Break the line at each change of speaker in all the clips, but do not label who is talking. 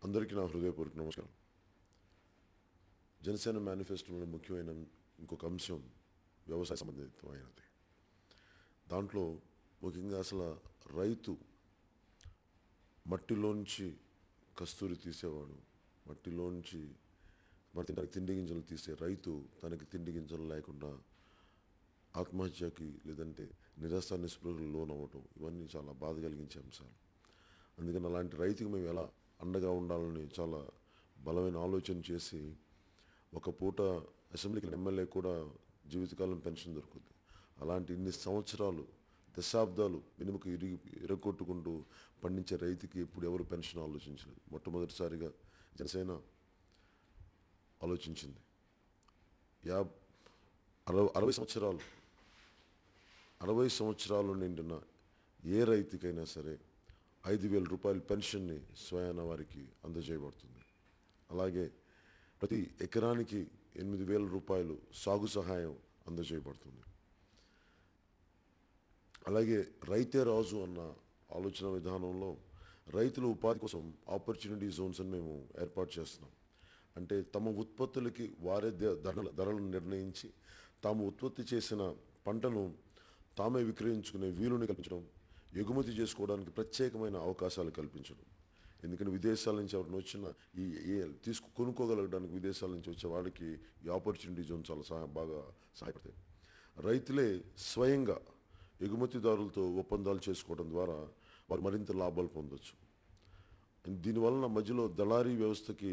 అందరికీ నా హృదయపూర్వక నమస్కారం. జనసేన మేనిఫెస్టోలో ముఖ్యమైన ఇంకొక అంశం వ్యవసాయ సంబంధితమైనది. దాంట్లో ముఖ్యంగా అసలు రైతు మట్టిలోంచి కస్తూరి తీసేవాడు, మట్టిలోంచి తనకి తిండి గింజలు తీసే రైతు తనకి తిండి గింజలు లేకుండా ఆత్మహత్యకి లేదంటే నిరాశ నిస్పృహలు లోనవ్వటం, ఇవన్నీ చాలా బాధ కలిగించే అంశాలు. అందుకని అలాంటి రైతుకి మేము ఎలా అండగా ఉండాలని చాలా బలమైన ఆలోచన చేసి ఒక పూట అసెంబ్లీకి ఎమ్మెల్యే కూడా జీవితకాలం పెన్షన్ దొరుకుతుంది. అలాంటి ఇన్ని సంవత్సరాలు దశాబ్దాలు వెనుక ఇరగొట్టుకుంటూ పండించే రైతుకి ఇప్పుడు ఎవరు పెన్షన్ ఆలోచించలేదు. మొట్టమొదటిసారిగా జనసేన ఆలోచించింది. 60 సంవత్సరాలు నిండిన ఏ రైతుకైనా సరే 5,000 రూపాయల పెన్షన్ని స్వయాన వారికి అందజేయబడుతుంది. అలాగే ప్రతి ఎకరానికి 8,000 రూపాయలు సాగు సహాయం అందజేయబడుతుంది. అలాగే రైతే రాజు అన్న ఆలోచన విధానంలో రైతుల ఉపాధి కోసం ఆపర్చునిటీ జోన్స్ అని మేము ఏర్పాటు చేస్తున్నాం. అంటే తమ ఉత్పత్తులకి వారే ధరలను నిర్ణయించి తాము ఉత్పత్తి చేసిన పంటను తామే విక్రయించుకునే వీలుని కల్పించడం, ఎగుమతి చేసుకోవడానికి ప్రత్యేకమైన అవకాశాలు కల్పించడం. ఎందుకంటే విదేశాల నుంచి ఎవరిని వచ్చినా కొనుక్కోగలగడానికి విదేశాల నుంచి వచ్చే వాళ్ళకి ఈ ఆపర్చునిటీ జోన్ చాలా బాగా సహాయపడతాయి. రైతులే స్వయంగా ఎగుమతిదారులతో ఒప్పందాలు చేసుకోవడం ద్వారా వారు మరింత లాభాలు పొందవచ్చు. దీనివలన మధ్యలో దళారీ వ్యవస్థకి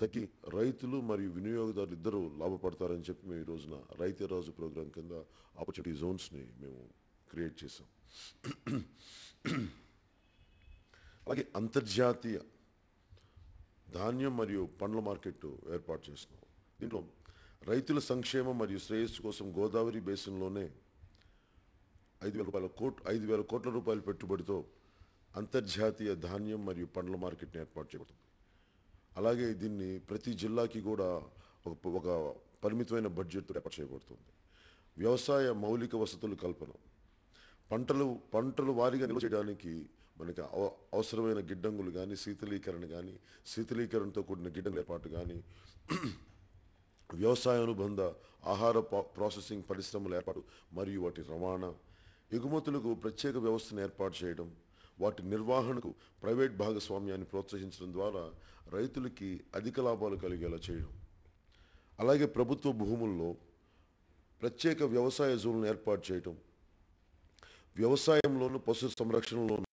తగ్గి రైతులు మరియు వినియోగదారులు ఇద్దరు లాభపడతారని చెప్పి మేము ఈ రోజున రైతే రాజు ప్రోగ్రాం కింద ఆపర్చునిటీ జోన్స్ని మేము క్రియేట్ చేసాం. అలాగే అంతర్జాతీయ ధాన్యం మరియు పండ్ల మార్కెట్ ఏర్పాటు చేస్తున్నాం. దీంట్లో రైతుల సంక్షేమం మరియు శ్రేయస్సు కోసం గోదావరి బేసిన్లోనే 5,000 కోట్ల రూపాయల పెట్టుబడితో అంతర్జాతీయ ధాన్యం మరియు పండ్ల మార్కెట్ని ఏర్పాటు చేయబడుతుంది. అలాగే దీన్ని ప్రతి జిల్లాకి కూడా ఒక పరిమితమైన బడ్జెట్ ఏర్పాటు చేయబడుతుంది. వ్యవసాయ మౌలిక వసతుల కల్పన, పంటలు వారీగా నిల్వ చేయడానికి మనకి అవసరమైన గిడ్డంగులు కానీ శీతలీకరణతో కూడిన గిడ్డంగుల ఏర్పాటు కానీ, వ్యవసాయ అనుబంధ ఆహార ప్రాసెసింగ్ పరిశ్రమల ఏర్పాటు మరియు వాటి రవాణా, ఎగుమతులకు ప్రత్యేక వ్యవస్థను ఏర్పాటు చేయడం, వాటి నిర్వహణకు ప్రైవేట్ భాగస్వామ్యాన్ని ప్రోత్సహించడం ద్వారా రైతులకి అధిక లాభాలు కలిగేలా చేయడం. అలాగే ప్రభుత్వ భూముల్లో ప్రత్యేక వ్యవసాయ జోన్లను ఏర్పాటు చేయడం, వ్యవసాయంలోను పశు సంరక్షణలోను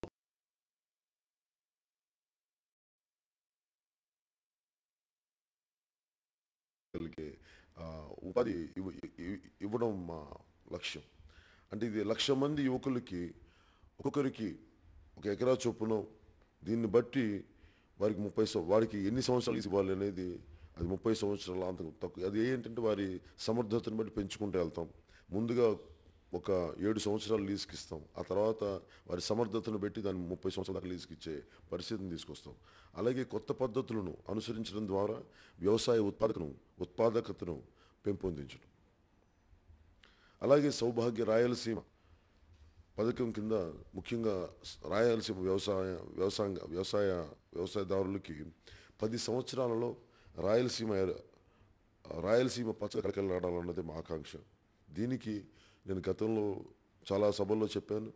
ఉపాధి ఇవ్వడం మా లక్ష్యం. అంటే ఇది 1,00,000 మంది యువకులకి ఒక్కొక్కరికి 1 ఎకరా చొప్పున, దీన్ని బట్టి వారికి ఎన్ని సంవత్సరాలు ఇవ్వాలి అనేది అది 30 సంవత్సరాలు అంత తక్కువ. అది ఏంటంటే వారి సమర్థతను బట్టి పెంచుకుంటూ వెళ్తాం. ముందుగా ఒక 7 సంవత్సరాలు లీజుకి ఇస్తాం. ఆ తర్వాత వారి సమర్థతను బట్టి దాన్ని 30 సంవత్సరాల దాకా లీజుకి ఇచ్చే పరిస్థితిని తీసుకొస్తాం. అలాగే కొత్త పద్ధతులను అనుసరించడం ద్వారా వ్యవసాయ ఉత్పాదకతను పెంపొందించడం. అలాగే సౌభాగ్య రాయలసీమ పథకం కింద ముఖ్యంగా రాయలసీమ వ్యవసాయదారులకి 10 సంవత్సరాలలో రాయలసీమ పచ్చ కలకలలాడాలన్నది మా ఆకాంక్ష. దీనికి నేను గతంలో చాలా సభల్లో చెప్పాను.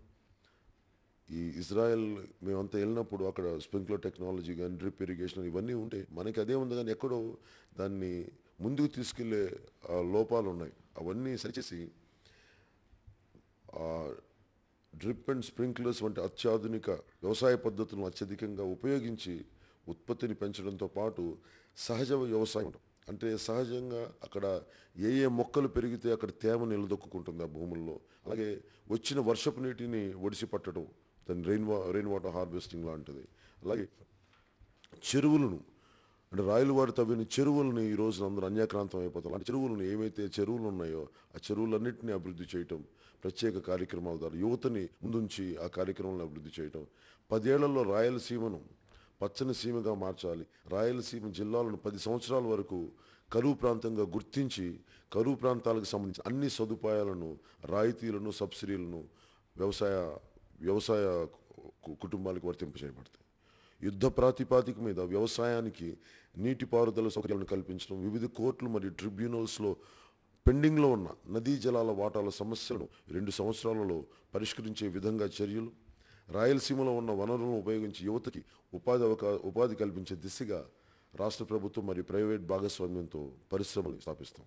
ఈ ఇజ్రాయెల్ మేమంతా వెళ్ళినప్పుడు అక్కడ స్ప్రింక్లర్ టెక్నాలజీ కానీ డ్రిప్ ఇరిగేషన్ ఇవన్నీ ఉంటే మనకి అదే ఉంది, కానీ ఎక్కడో దాన్ని ముందుకు తీసుకెళ్లే లోపాలు ఉన్నాయి. అవన్నీ సరిచేసి డ్రిప్ అండ్ స్ప్రింక్లర్స్ వంటి అత్యాధునిక వ్యవసాయ పద్ధతులను అత్యధికంగా ఉపయోగించి ఉత్పత్తిని పెంచడంతో పాటు సహజ వ్యవసాయం, అంటే సహజంగా అక్కడ ఏ మొక్కలు పెరిగితే అక్కడ తేమ నిలదొక్కుంటుంది ఆ భూముల్లో. అలాగే వచ్చిన వర్షపు నీటిని ఒడిసి పట్టడం, దాని రెయిన్ వాటర్ హార్వెస్టింగ్ లాంటిది. అలాగే చెరువులను, అంటే రాయలవారి తవ్విన చెరువులను ఈ రోజున అందరూ అన్యాక్రాంతం అయిపోతారు. అలాంటి చెరువులను ఏవైతే చెరువులు ఉన్నాయో ఆ చెరువులన్నింటినీ అభివృద్ధి చేయటం, ప్రత్యేక కార్యక్రమాల ద్వారా యువతని ముందుంచి ఆ కార్యక్రమాలను అభివృద్ధి చేయటం. 10 ఏళ్లలో రాయలసీమను పచ్చని సీమగా మార్చాలి. రాయలసీమ జిల్లాలను 10 సంవత్సరాల వరకు కరువు ప్రాంతంగా గుర్తించి కరువు ప్రాంతాలకు సంబంధించిన అన్ని సదుపాయాలను, రాయితీలను, సబ్సిడీలను వ్యవసాయ కుటుంబాలకు వర్తింపజేయబడతాయి. యుద్ధ ప్రాతిపాదిక మీద వ్యవసాయానికి నీటిపారుదల సౌకర్యాలను కల్పించడం, వివిధ కోర్టులు మరియు ట్రిబ్యునల్స్లో పెండింగ్లో ఉన్న నదీ జలాల వాటాల సమస్యలను 2 సంవత్సరాలలో పరిష్కరించే విధంగా చర్యలు, రాయలసీమలో ఉన్న వనరులను ఉపయోగించి యువతకి ఉపాధి కల్పించే దిశగా రాష్ట్ర ప్రభుత్వం మరియు ప్రైవేట్ భాగస్వామ్యంతో పరిశ్రమలు స్థాపిస్తాం.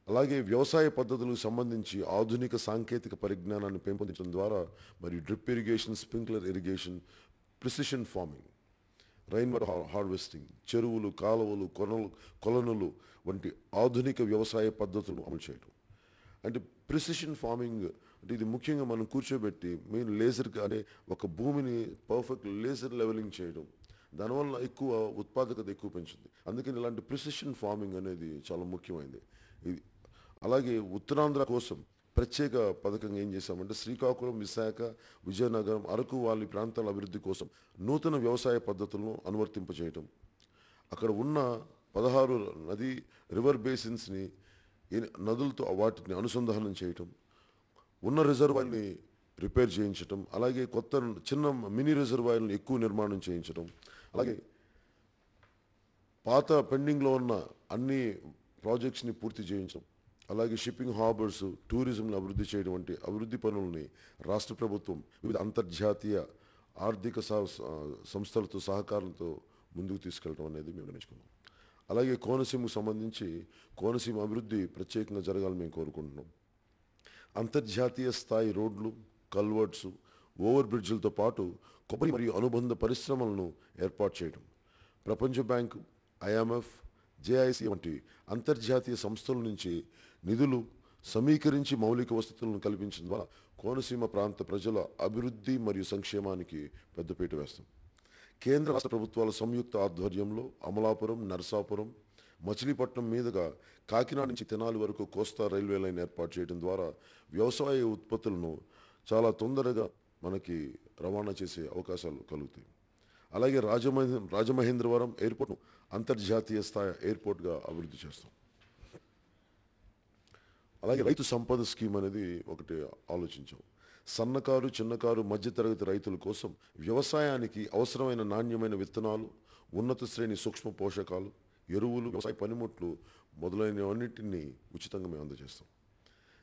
అలాగే వ్యవసాయ పద్ధతులకు సంబంధించి ఆధునిక సాంకేతిక పరిజ్ఞానాన్ని పెంపొందించడం ద్వారా మరియు drip irrigation, sprinkler irrigation, precision farming, rain water harvesting, చెరువులు, కాలువలు, కొలనులు వంటి ఆధునిక వ్యవసాయ పద్ధతులను అమలు చేయడం. అంటే ప్రిసిషన్ ఫార్మింగ్ అంటే ఇది ముఖ్యంగా మనం కూర్చోబెట్టి మెయిన్ లేజర్ అనే ఒక భూమిని పర్ఫెక్ట్ లేజర్ లెవెలింగ్ చేయడం, దానివల్ల ఎక్కువ ఉత్పాదకత ఎక్కువ పెంచుతుంది. అందుకని ఇలాంటి ప్రిసిషన్ ఫార్మింగ్ అనేది చాలా ముఖ్యమైనది. ఇది అలాగే ఉత్తరాంధ్ర కోసం ప్రత్యేక పథకంగా ఏం చేశామంటే శ్రీకాకుళం, విశాఖ, విజయనగరం, అరకు వారి ప్రాంతాల అభివృద్ధి కోసం నూతన వ్యవసాయ పద్ధతులను అనువర్తింపజేయటం, అక్కడ ఉన్న 16 రివర్ బేసిన్స్ని నదులతో వాటిని అనుసంధానం చేయటం, ఉన్న రిజర్వాయర్ని రిపేర్ చేయించటం, అలాగే కొత్త చిన్న మినీ రిజర్వాయర్లను ఎక్కువ నిర్మాణం చేయించడం, అలాగే పాత పెండింగ్లో ఉన్న అన్ని ప్రాజెక్ట్స్ని పూర్తి చేయించడం, అలాగే షిప్పింగ్ హార్బర్స్, టూరిజంను అభివృద్ధి చేయడం వంటి అభివృద్ధి పనులని రాష్ట్ర ప్రభుత్వం వివిధ అంతర్జాతీయ ఆర్థిక సంస్థలతో సహకారంతో ముందుకు తీసుకెళ్ళడం అనేది మేము నిర్ణయించుకున్నాం. అలాగే కోనసీమకు సంబంధించి కోనసీమ అభివృద్ధి ప్రత్యేకంగా జరగాలని మేము కోరుకుంటున్నాం. అంతర్జాతీయ స్థాయి రోడ్లు, కల్వర్ట్స్, ఓవర్ బ్రిడ్జ్లతో పాటు కొబ్బరి మరియు అనుబంధ పరిశ్రమలను ఏర్పాటు చేయడం, ప్రపంచ బ్యాంకు, IMF, JIC వంటి అంతర్జాతీయ సంస్థల నుంచి నిధులు సమీకరించి మౌలిక వసతులను కల్పించడం ద్వారా కోనసీమ ప్రాంత ప్రజల అభివృద్ధి మరియు సంక్షేమానికి పెద్దపీట వేస్తాం. కేంద్ర రాష్ట్ర ప్రభుత్వాల సంయుక్త ఆధ్వర్యంలో అమలాపురం, నరసాపురం, మచిలీపట్నం మీదుగా కాకినాడ నుంచి తెనాలి వరకు కోస్తా రైల్వే లైన్ ఏర్పాటు చేయడం ద్వారా వ్యవసాయ ఉత్పత్తులను చాలా తొందరగా మనకి రవాణా చేసే అవకాశాలు కలుగుతాయి. అలాగే రాజమహేంద్రవరం ఎయిర్పోర్ట్ను అంతర్జాతీయ స్థాయి ఎయిర్పోర్ట్గా అభివృద్ధి చేస్తాం. అలాగే రైతు సంపద స్కీమ్ అనేది ఒకటి ఆలోచించాం. సన్నకారు, చిన్నకారు, మధ్యతరగతి రైతుల కోసం వ్యవసాయానికి అవసరమైన నాణ్యమైన విత్తనాలు, ఉన్నత శ్రేణి సూక్ష్మ పోషకాలు, ఎరువులు, వ్యవసాయ పనిముట్లు మొదలైనవన్నింటినీ ఉచితంగా మేము అందజేస్తాం.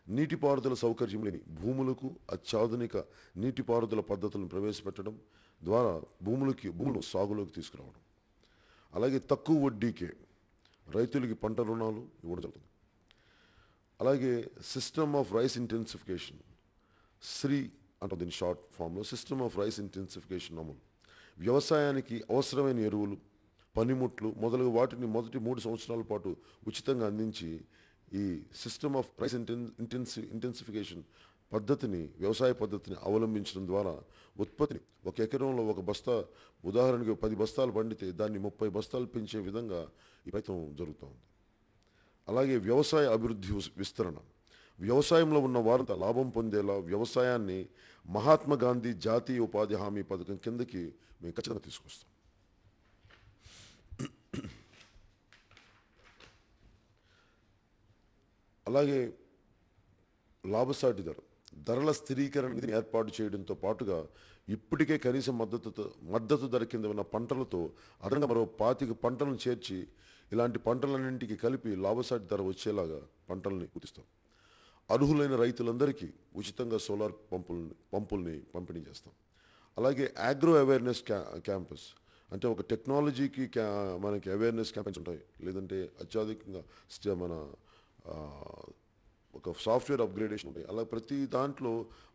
నీటిపారుదల సౌకర్యం లేని భూములకు అత్యాధునిక నీటిపారుదల పద్ధతులను ప్రవేశపెట్టడం ద్వారా భూములను సాగులోకి తీసుకురావడం. అలాగే తక్కువ వడ్డీకే రైతులకి పంట రుణాలు ఇవ్వడం జరుగుతుంది. అలాగే system of rice intensification, SRI అంటే దీని షార్ట్ ఫామ్లో సిస్టమ్ ఆఫ్ రైస్ ఇంటెన్సిఫికేషన్ అమలు, వ్యవసాయానికి అవసరమైన ఎరువులు, పనిముట్లు మొదలగు వాటిని మొదటి 3 సంవత్సరాల పాటు ఉచితంగా అందించి ఈ సిస్టమ్ ఆఫ్ రైస్ ఇంటెన్సిఫికేషన్ పద్ధతిని, వ్యవసాయ పద్ధతిని అవలంబించడం ద్వారా ఉత్పత్తిని 1 ఎకరంలో 1 బస్తా, ఉదాహరణకి 10 బస్తాలు పండితే దాన్ని 30 బస్తాలు పెంచే విధంగా ఈ ప్రయత్నం జరుగుతూ ఉంది. అలాగే వ్యవసాయ అభివృద్ధి విస్తరణ, వ్యవసాయంలో ఉన్న వారంతా లాభం పొందేలా వ్యవసాయాన్ని మహాత్మా గాంధీ జాతీయ ఉపాధి హామీ పథకం కిందకి మేము ఖచ్చితంగా తీసుకొస్తాం. అలాగే లాభసాటి ధరల స్థిరీకరణ నిధిని ఏర్పాటు చేయడంతో పాటుగా ఇప్పటికే కనీస మద్దతు ధర కింద ఉన్న పంటలతో అదనంగా మరో 25 పంటలను చేర్చి ఇలాంటి పంటలన్నింటికి కలిపి లాభసాటి ధర వచ్చేలాగా పంటల్ని గుర్తిస్తాం. అర్హులైన రైతులందరికీ ఉచితంగా సోలార్ పంపుల్ని పంపిణీ చేస్తాం. అలాగే అగ్రో అవేర్నెస్ క్యాంపస్ అంటే ఒక టెక్నాలజీకి మనకి అవేర్నెస్ క్యాంపెయిన్స్ ఉంటాయి, లేదంటే అత్యధికంగా మన ఒక సాఫ్ట్వేర్ అప్గ్రేడేషన్ ఉంటాయి. అలా ప్రతి దాంట్లో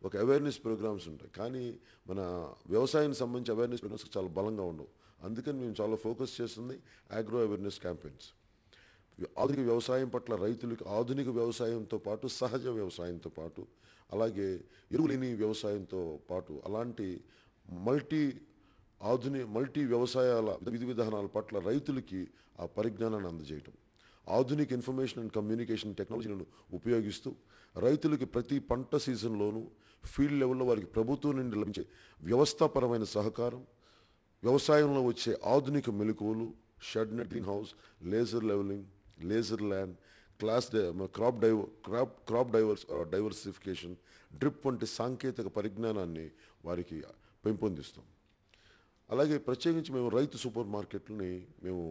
ఒక అవేర్నెస్ ప్రోగ్రామ్స్ ఉంటాయి. కానీ మన వ్యవసాయానికి సంబంధించి అవేర్నెస్ ప్రోగ్రామ్స్ చాలా బలంగా ఉండవు. అందుకని మేము చాలా ఫోకస్ చేస్తుంది అగ్రో అవేర్నెస్ క్యాంపెయిన్స్. ఆధునిక వ్యవసాయం పట్ల రైతులకి ఆధునిక వ్యవసాయంతో పాటు సహజ వ్యవసాయంతో పాటు అలాగే ఎరువులేని వ్యవసాయంతో పాటు అలాంటి మల్టీ వ్యవసాయాల విధి విధానాల పట్ల రైతులకి ఆ పరిజ్ఞానాన్ని అందజేయటం, ఆధునిక ఇన్ఫర్మేషన్ అండ్ కమ్యూనికేషన్ టెక్నాలజీలను ఉపయోగిస్తూ రైతులకి ప్రతి పంట సీజన్లోనూ ఫీల్డ్ లెవెల్లో వారికి ప్రభుత్వం నుండి లభించే వ్యవస్థాపరమైన సహకారం, వ్యవసాయంలో వచ్చే ఆధునిక మెలకువలు, shed net, green house, laser levelling, laser land, crop diversification, drip వంటి సాంకేతిక పరిజ్ఞానాన్ని వారికి పెంపొందిస్తాం. అలాగే ప్రత్యేకించి మేము రైతు సూపర్ మార్కెట్లని మేము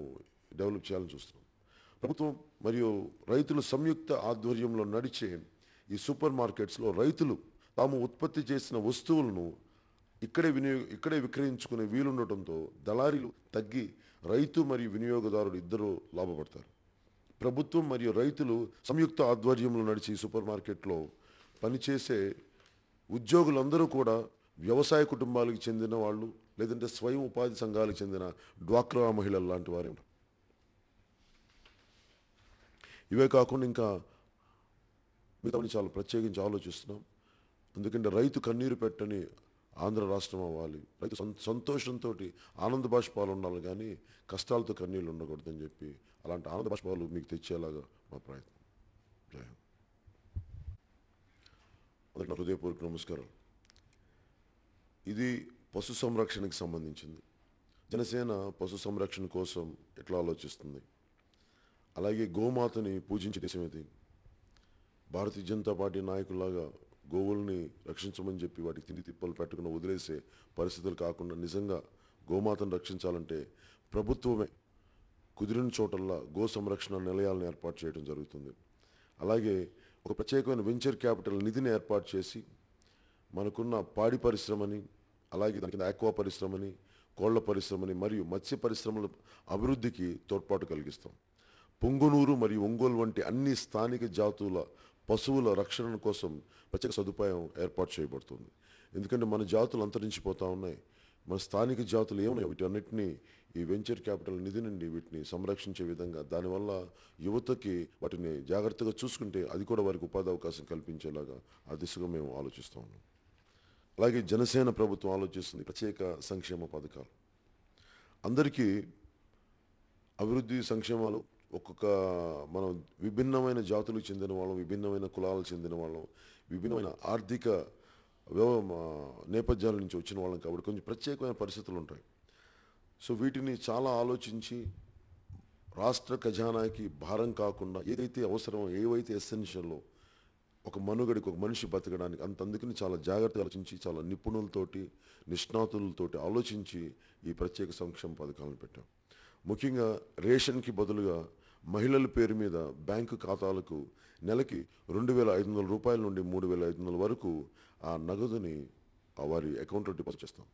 డెవలప్ చేయాలని చూస్తున్నాం. ప్రభుత్వం మరియు రైతుల సంయుక్త ఆధ్వర్యంలో నడిచే ఈ సూపర్ మార్కెట్స్లో రైతులు తాము ఉత్పత్తి చేసిన వస్తువులను ఇక్కడే విక్రయించుకునే వీలుండటంతో దళారీలు తగ్గి రైతు మరియు వినియోగదారుడు ఇద్దరు లాభపడతారు. ప్రభుత్వం మరియు రైతులు సంయుక్త ఆధ్వర్యంలో నడిచి ఈ సూపర్ మార్కెట్లో పనిచేసే ఉద్యోగులందరూ కూడా వ్యవసాయ కుటుంబాలకు చెందిన వాళ్ళు, లేదంటే స్వయం ఉపాధి సంఘాలకు చెందిన డ్వాక్రా మహిళలు లాంటి వారే ఉంటారు. ఇవే కాకుండా ఇంకా మిగతా చాలా ప్రత్యేకించి ఆలోచిస్తున్నాం. ఎందుకంటే రైతు కన్నీరు పెట్టని ఆంధ్ర రాష్ట్రం అవ్వాలి, రైతు సంతోషంతో ఆనంద బాష్పాలు ఉండాలి, కానీ కష్టాలతో కన్నీళ్ళు ఉండకూడదని చెప్పి అలాంటి ఆనంద బాష్పాలు మీకు తెచ్చేలాగా మా ప్రయత్నం. జై హింద్. మొదటి నా హృదయపూర్వక నమస్కారం. ఇది పశు సంరక్షణకి సంబంధించింది. జనసేన పశు సంరక్షణ కోసం ఎట్లా ఆలోచిస్తుంది, అలాగే గోమాతని పూజించే దేశం ఇది. భారతీయ జనతా పార్టీ నాయకుల్లాగా గోవుల్ని రక్షించమని చెప్పి వాటికి తిండి తిప్పలు పెట్టుకుని వదిలేసే పరిస్థితులు కాకుండా నిజంగా గోమాతను రక్షించాలంటే ప్రభుత్వమే కుదిరిన చోటల్లా గో సంరక్షణ నిలయాలను ఏర్పాటు చేయడం జరుగుతుంది. అలాగే ఒక ప్రత్యేకమైన వెంచర్ క్యాపిటల్ నిధిని ఏర్పాటు చేసి మనకున్న పాడి పరిశ్రమని, అలాగే దాని కింద ఆక్వా పరిశ్రమని, కోళ్ల పరిశ్రమని మరియు మత్స్య పరిశ్రమల అభివృద్ధికి తోడ్పాటు కలిగిస్తాం. పొంగునూరు మరియు ఒంగోలు వంటి అన్ని స్థానిక జాతుల పశువుల రక్షణ కోసం ప్రత్యేక సదుపాయం ఏర్పాటు చేయబడుతుంది. ఎందుకంటే మన జాతులు అంతరించిపోతూ ఉన్నాయి. మన స్థానిక జాతులు ఏమున్నాయి వీటన్నిటినీ ఈ వెంచర్ క్యాపిటల్ నిధి నుండి వీటిని సంరక్షించే విధంగా, దానివల్ల యువతకి వాటిని జాగ్రత్తగా చూసుకుంటే అది కూడా వారికి ఉపాధి అవకాశం కల్పించేలాగా ఆ దిశగా మేము ఆలోచిస్తూ ఉన్నాం. అలాగే జనసేన ప్రభుత్వం ఆలోచిస్తుంది ప్రత్యేక సంక్షేమ పథకాలు. అందరికీ అభివృద్ధి సంక్షేమాలు ఒక్కొక్క మనం విభిన్నమైన జాతులకు చెందిన వాళ్ళం, విభిన్నమైన కులాలకు చెందిన వాళ్ళం, విభిన్నమైన ఆర్థిక నేపథ్యాల నుంచి వచ్చిన వాళ్ళం కాబట్టి కొంచెం ప్రత్యేకమైన పరిస్థితులు ఉంటాయి. సో వీటిని చాలా ఆలోచించి రాష్ట్ర ఖజానాకి భారం కాకుండా ఏదైతే అవసరమో, ఏవైతే ఎసెన్షియల్లో ఒక మనుగడికి ఒక మనిషి బతకడానికి అందుకని చాలా జాగ్రత్తగా ఆలోచించి చాలా నిపుణులతోటి నిష్ణాతులతోటి ఆలోచించి ఈ ప్రత్యేక సంక్షేమ పథకాలను పెట్టాం. ముఖ్యంగా రేషన్కి బదులుగా మహిళల పేరు మీద బ్యాంకు ఖాతాలకు నెలకి 2,500 రూపాయల నుండి 3,500 వరకు ఆ నగదుని వారి అకౌంట్లో డిపాజిట్ చేస్తాం.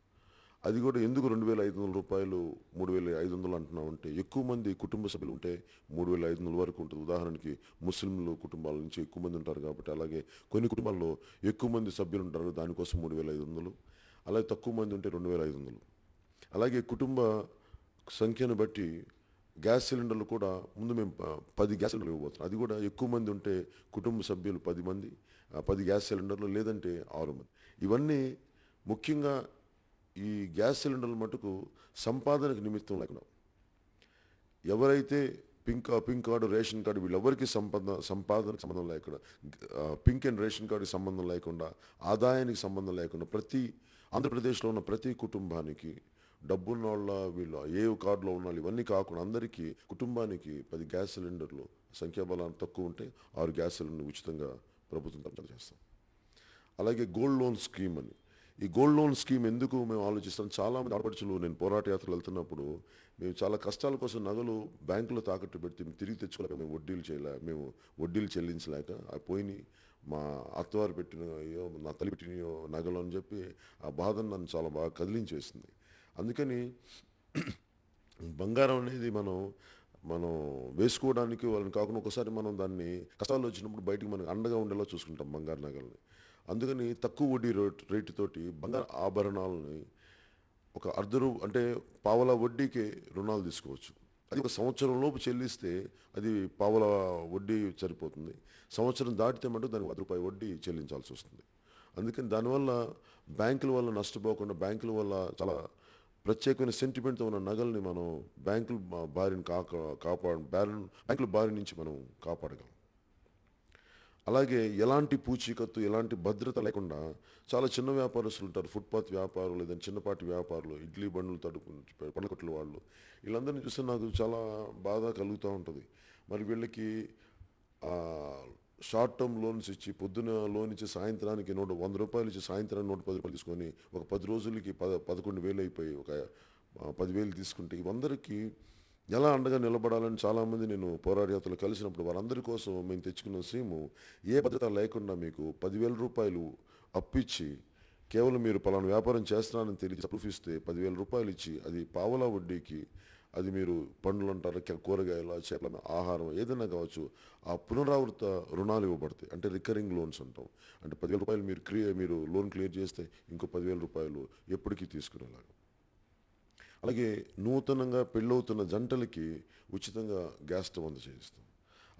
అది కూడా ఎందుకు 2,500 రూపాయలు 3,500 అంటున్నామంటే ఎక్కువ మంది కుటుంబ సభ్యులు ఉంటే 3,500 వరకు ఉంటుంది. ఉదాహరణకి ముస్లింలు కుటుంబాల నుంచి ఎక్కువ మంది ఉంటారు కాబట్టి, అలాగే కొన్ని కుటుంబాల్లో ఎక్కువ మంది సభ్యులు ఉంటారు, దానికోసం 3,500, అలాగే తక్కువ మంది ఉంటే 2,500. అలాగే కుటుంబ సంఖ్యను బట్టి గ్యాస్ సిలిండర్లు కూడా ముందు మేము 10 గ్యాస్ సిలిండర్లు ఇవ్వబోతున్నాం. అది కూడా ఎక్కువ మంది ఉంటే కుటుంబ సభ్యులు 10 మంది 10 గ్యాస్ సిలిండర్లు, లేదంటే 6 మంది. ఇవన్నీ ముఖ్యంగా ఈ గ్యాస్ సిలిండర్ల మటుకు సంపాదనకు నిమిత్తం లేకుండా, ఎవరైతే పింక్ కార్డు రేషన్ కార్డు వీళ్ళెవరికి సంపాదనకు సంబంధం లేకుండా, పింక్ అండ్ రేషన్ కార్డుకి సంబంధం లేకుండా, ఆదాయానికి సంబంధం లేకుండా ఆంధ్రప్రదేశ్లో ఉన్న ప్రతి కుటుంబానికి డబ్బున్న వాళ్ళ వీళ్ళు ఏ కార్డులో ఉన్న వాళ్ళు ఇవన్నీ కాకుండా అందరికీ కుటుంబానికి 10 గ్యాస్ సిలిండర్లు, సంఖ్యాబలం తక్కువ ఉంటే 6 గ్యాస్ సిలిండర్లు ఉచితంగా ప్రభుత్వం తరఫున చేస్తాం. అలాగే గోల్డ్ లోన్ స్కీమ్ అని, ఈ గోల్డ్ లోన్ స్కీమ్ ఎందుకు మేము ఆలోచిస్తాం, చాలామంది ఆడపడుచులు నేను పోరాట యాత్రలు వెళ్తున్నప్పుడు మేము చాలా కష్టాల కోసం నగలు బ్యాంకులో తాకట్టు పెడితే తిరిగి తెచ్చుకోలేక మేము వడ్డీలు చెల్లించలేక పోయినాయి, మా అత్తవారు పెట్టిన నా తల్లి పెట్టిన నగలు అని చెప్పి ఆ బాధను నన్ను చాలా బాగా కదిలించేసింది. అందుకని బంగారం అనేది మనం వేసుకోవడానికి వాళ్ళని కాకుండా ఒకసారి మనం దాన్ని కష్టాలు వచ్చినప్పుడు బయటికి మనకు అండగా ఉండేలా చూసుకుంటాం బంగారు నగల్ని. అందుకని తక్కువ వడ్డీ రేటుతోటి బంగారు ఆభరణాలని ఒక అంటే పావలా వడ్డీకి రుణాలు తీసుకోవచ్చు. అది ఒక సంవత్సరం లోపు చెల్లిస్తే అది పావలా వడ్డీ సరిపోతుంది. సంవత్సరం దాటితే మటుకు దానికి ₹10 వడ్డీ చెల్లించాల్సి వస్తుంది. అందుకని దానివల్ల బ్యాంకుల వల్ల నష్టపోకుండా, బ్యాంకుల వల్ల చాలా ప్రత్యేకమైన సెంటిమెంట్తో ఉన్న నగల్ని మనం బ్యాంకుల బారి నుంచి మనం కాపాడగలం. అలాగే ఎలాంటి పూచీకత్తు, ఎలాంటి భద్రత లేకుండా చాలా చిన్న వ్యాపారస్తులు ఉంటారు, ఫుట్పాత్ వ్యాపారులు, లేదంటే చిన్నపాటి వ్యాపారులు, ఇడ్లీ బండ్లు పండ్ల కొట్ల వాళ్ళు, వీళ్ళందరినీ చూస్తే నాకు చాలా బాధ కలుగుతూ ఉంటుంది. మరి వీళ్ళకి షార్ట్ టర్మ్ లోన్స్ ఇచ్చి పొద్దున లోన్ ఇచ్చి సాయంత్రానికి ₹100 ఇచ్చి సాయంత్రానికి ₹110 తీసుకొని ఒక 10 రోజులకి 11,000 అయిపోయి ఒక 10,000 తీసుకుంటే ఇవందరికీ ఎలా అండగా నిలబడాలని చాలామంది నేను పోరాటయాత్రలు కలిసినప్పుడు వారందరి కోసం మేము తెచ్చుకున్న స్కీము ఏ భద్రత లేకుండా మీకు 10,000 రూపాయలు అప్పిచ్చి కేవలం మీరు పలానా వ్యాపారం చేస్తున్నారని తెలిసి ప్రూఫ్ ఇస్తే 10,000 రూపాయలు ఇచ్చి అది పావలా వడ్డీకి అది మీరు పండ్లు అంటారు కూరగాయల చేపల ఆహారం ఏదైనా కావచ్చు ఆ పునరావృత రుణాలు ఇవ్వబడతాయి. అంటే రికరింగ్ లోన్స్ అంటాం. అంటే 10,000 రూపాయలు మీరు లోన్ క్లియర్ చేస్తే ఇంకో 10,000 రూపాయలు ఎప్పటికీ తీసుకునేలాగా. అలాగే నూతనంగా పెళ్ళవుతున్న జంటలకి ఉచితంగా గ్యాస్ స్టవ్ అందజేస్తాం.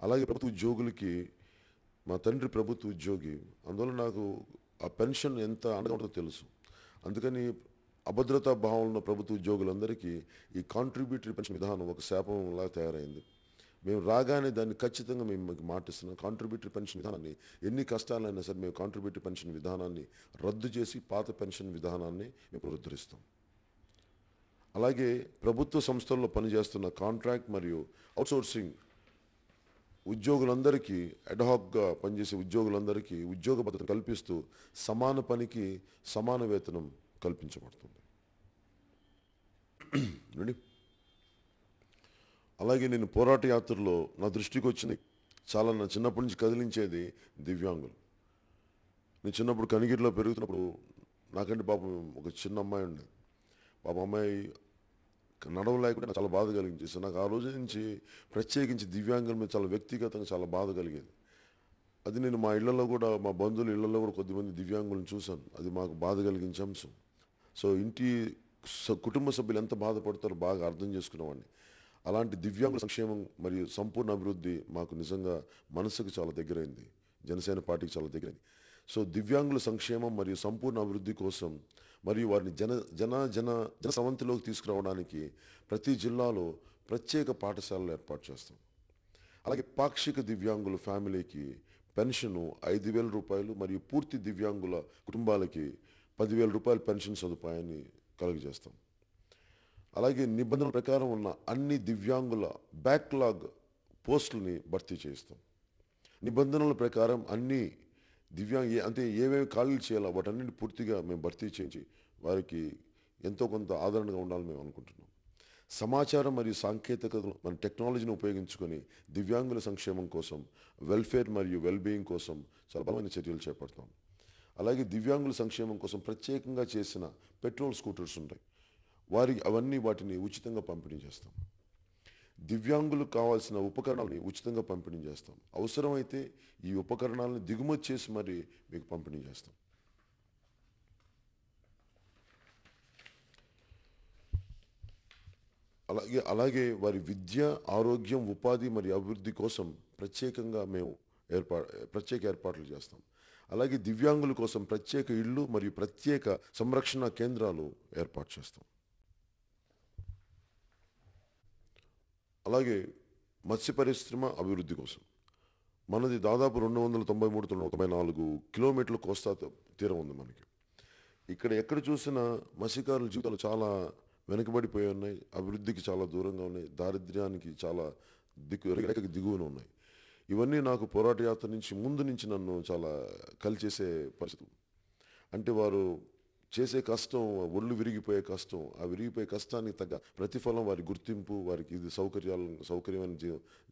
అలాగే ప్రభుత్వ ఉద్యోగులకి మా తండ్రి ప్రభుత్వ ఉద్యోగి, అందువల్ల నాకు ఆ పెన్షన్ ఎంత అండగా ఉంటుందో తెలుసు. అందుకని అభద్రతా భావం ఉన్న ప్రభుత్వ ఉద్యోగులందరికీ ఈ కాంట్రిబ్యూటరీ పెన్షన్ విధానం ఒక శాపంలా తయారైంది. మేము రాగానే దాన్ని ఖచ్చితంగా మేము మీకు మాటిస్తున్నాం. కాంట్రిబ్యూటరీ పెన్షన్ విధానాన్ని ఎన్ని కష్టాలైనా సరే మేము కాంట్రిబ్యూటరీ పెన్షన్ విధానాన్ని రద్దు చేసి పాత పెన్షన్ విధానాన్ని మేము పునరుద్ధరిస్తాం. అలాగే ప్రభుత్వ సంస్థల్లో పనిచేస్తున్న కాంట్రాక్ట్ మరియు అవుట్సోర్సింగ్ ఉద్యోగులందరికీ అడ్హాక్గా పనిచేసే ఉద్యోగులందరికీ ఉద్యోగ భద్రత కల్పిస్తూ సమాన పనికి సమాన వేతనం కల్పించబడుతుంది. అలాగే నేను పోరాట యాత్రలో నా దృష్టికి వచ్చింది చాలా నా చిన్నప్పటి నుంచి కదిలించేది దివ్యాంగులు. నేను చిన్నప్పుడు కనిగిరిలో పెరుగుతున్నప్పుడు నాకంటే పాపం ఒక చిన్న అమ్మాయి ఉండేది. అమ్మాయి నడవలేకుండా నాకు చాలా బాధ కలిగించేసి నాకు ఆ రోజు నుంచి ప్రత్యేకించి దివ్యాంగుల మీద చాలా వ్యక్తిగతంగా చాలా బాధ కలిగేది. అది నేను మా ఇళ్లలో కూడా మా బంధువుల ఇళ్లలో కూడా కొద్దిమంది దివ్యాంగులను చూశాను. అది మాకు బాధ కలిగించే అంశం. సో కుటుంబ సభ్యులు ఎంత బాధపడతారో బాగా అర్థం చేసుకునేవాడిని. అలాంటి దివ్యాంగుల సంక్షేమం మరియు సంపూర్ణ అభివృద్ధి మాకు నిజంగా మనసుకు చాలా దగ్గరైంది. జనసేన పార్టీకి చాలా దగ్గరైంది. సో దివ్యాంగుల సంక్షేమం మరియు సంపూర్ణ అభివృద్ధి కోసం మరియు వారిని జన సవంతిలోకి తీసుకురావడానికి ప్రతి జిల్లాలో ప్రత్యేక పాఠశాలలు ఏర్పాటు చేస్తాం. అలాగే పాక్షిక దివ్యాంగుల ఫ్యామిలీకి పెన్షను 5,000 రూపాయలు మరియు పూర్తి దివ్యాంగుల కుటుంబాలకి 10,000 రూపాయల పెన్షన్ సదుపాయాన్ని కలుగజేస్తాం. అలాగే నిబంధనల ప్రకారం ఉన్న అన్ని దివ్యాంగుల బ్యాక్లాగ్ పోస్టులని భర్తీ చేస్తాం. నిబంధనల ప్రకారం అన్ని అంటే ఏమేమి ఖాళీలు చేయాలో వాటన్నింటిని పూర్తిగా మేము భర్తీ చేయించి వారికి ఎంతో కొంత ఆదరణగా ఉండాలని మేము అనుకుంటున్నాం. సమాచారం మరియు సాంకేతికతను మన టెక్నాలజీని ఉపయోగించుకొని దివ్యాంగుల సంక్షేమం కోసం వెల్ఫేర్ మరియు వెల్బీయింగ్ కోసం చాలా బలమైన చర్యలు చేపడతాం. అలాగే దివ్యాంగుల సంక్షేమం కోసం ప్రత్యేకంగా చేసిన పెట్రోల్ స్కూటర్స్ ఉంటాయి. వాటిని ఉచితంగా పంపిణీ చేస్తాం. దివ్యాంగులకు కావాల్సిన ఉపకరణాలని ఉచితంగా పంపిణీ చేస్తాం. అవసరమైతే ఈ ఉపకరణాలను దిగుమతి చేసి మరి మీకు పంపిణీ చేస్తాం. అలాగే వారి విద్య, ఆరోగ్యం, ఉపాధి మరియు అభివృద్ధి కోసం ప్రత్యేకంగా మేము ప్రత్యేక ఏర్పాట్లు చేస్తాం. అలాగే దివ్యాంగుల కోసం ప్రత్యేక ఇళ్ళు మరియు ప్రత్యేక సంరక్షణ కేంద్రాలు ఏర్పాటు చేస్తాం. అలాగే మత్స్య పరిశ్రమ అభివృద్ధి కోసం మనది దాదాపు 293-94 కిలోమీటర్ల కోస్తా తీరం ఉంది మనకి. ఎక్కడ చూసినా మత్స్యకారుల జీవితాలు చాలా వెనుకబడిపోయి ఉన్నాయి. అభివృద్ధికి చాలా దూరంగా ఉన్నాయి. దారిద్ర్యానికి చాలా దిగువన ఉన్నాయి. ఇవన్నీ నాకు పోరాట యాత్ర ముందు నుంచి నన్ను చాలా కలిచేసే పరిస్థితులు. అంటే వారు చేసే కష్టం, ఒళ్ళు విరిగిపోయే కష్టం, ఆ విరిగిపోయే కష్టానికి తగ్గ ప్రతిఫలం వారి గుర్తింపు, వారికి ఇది సౌకర్యమైన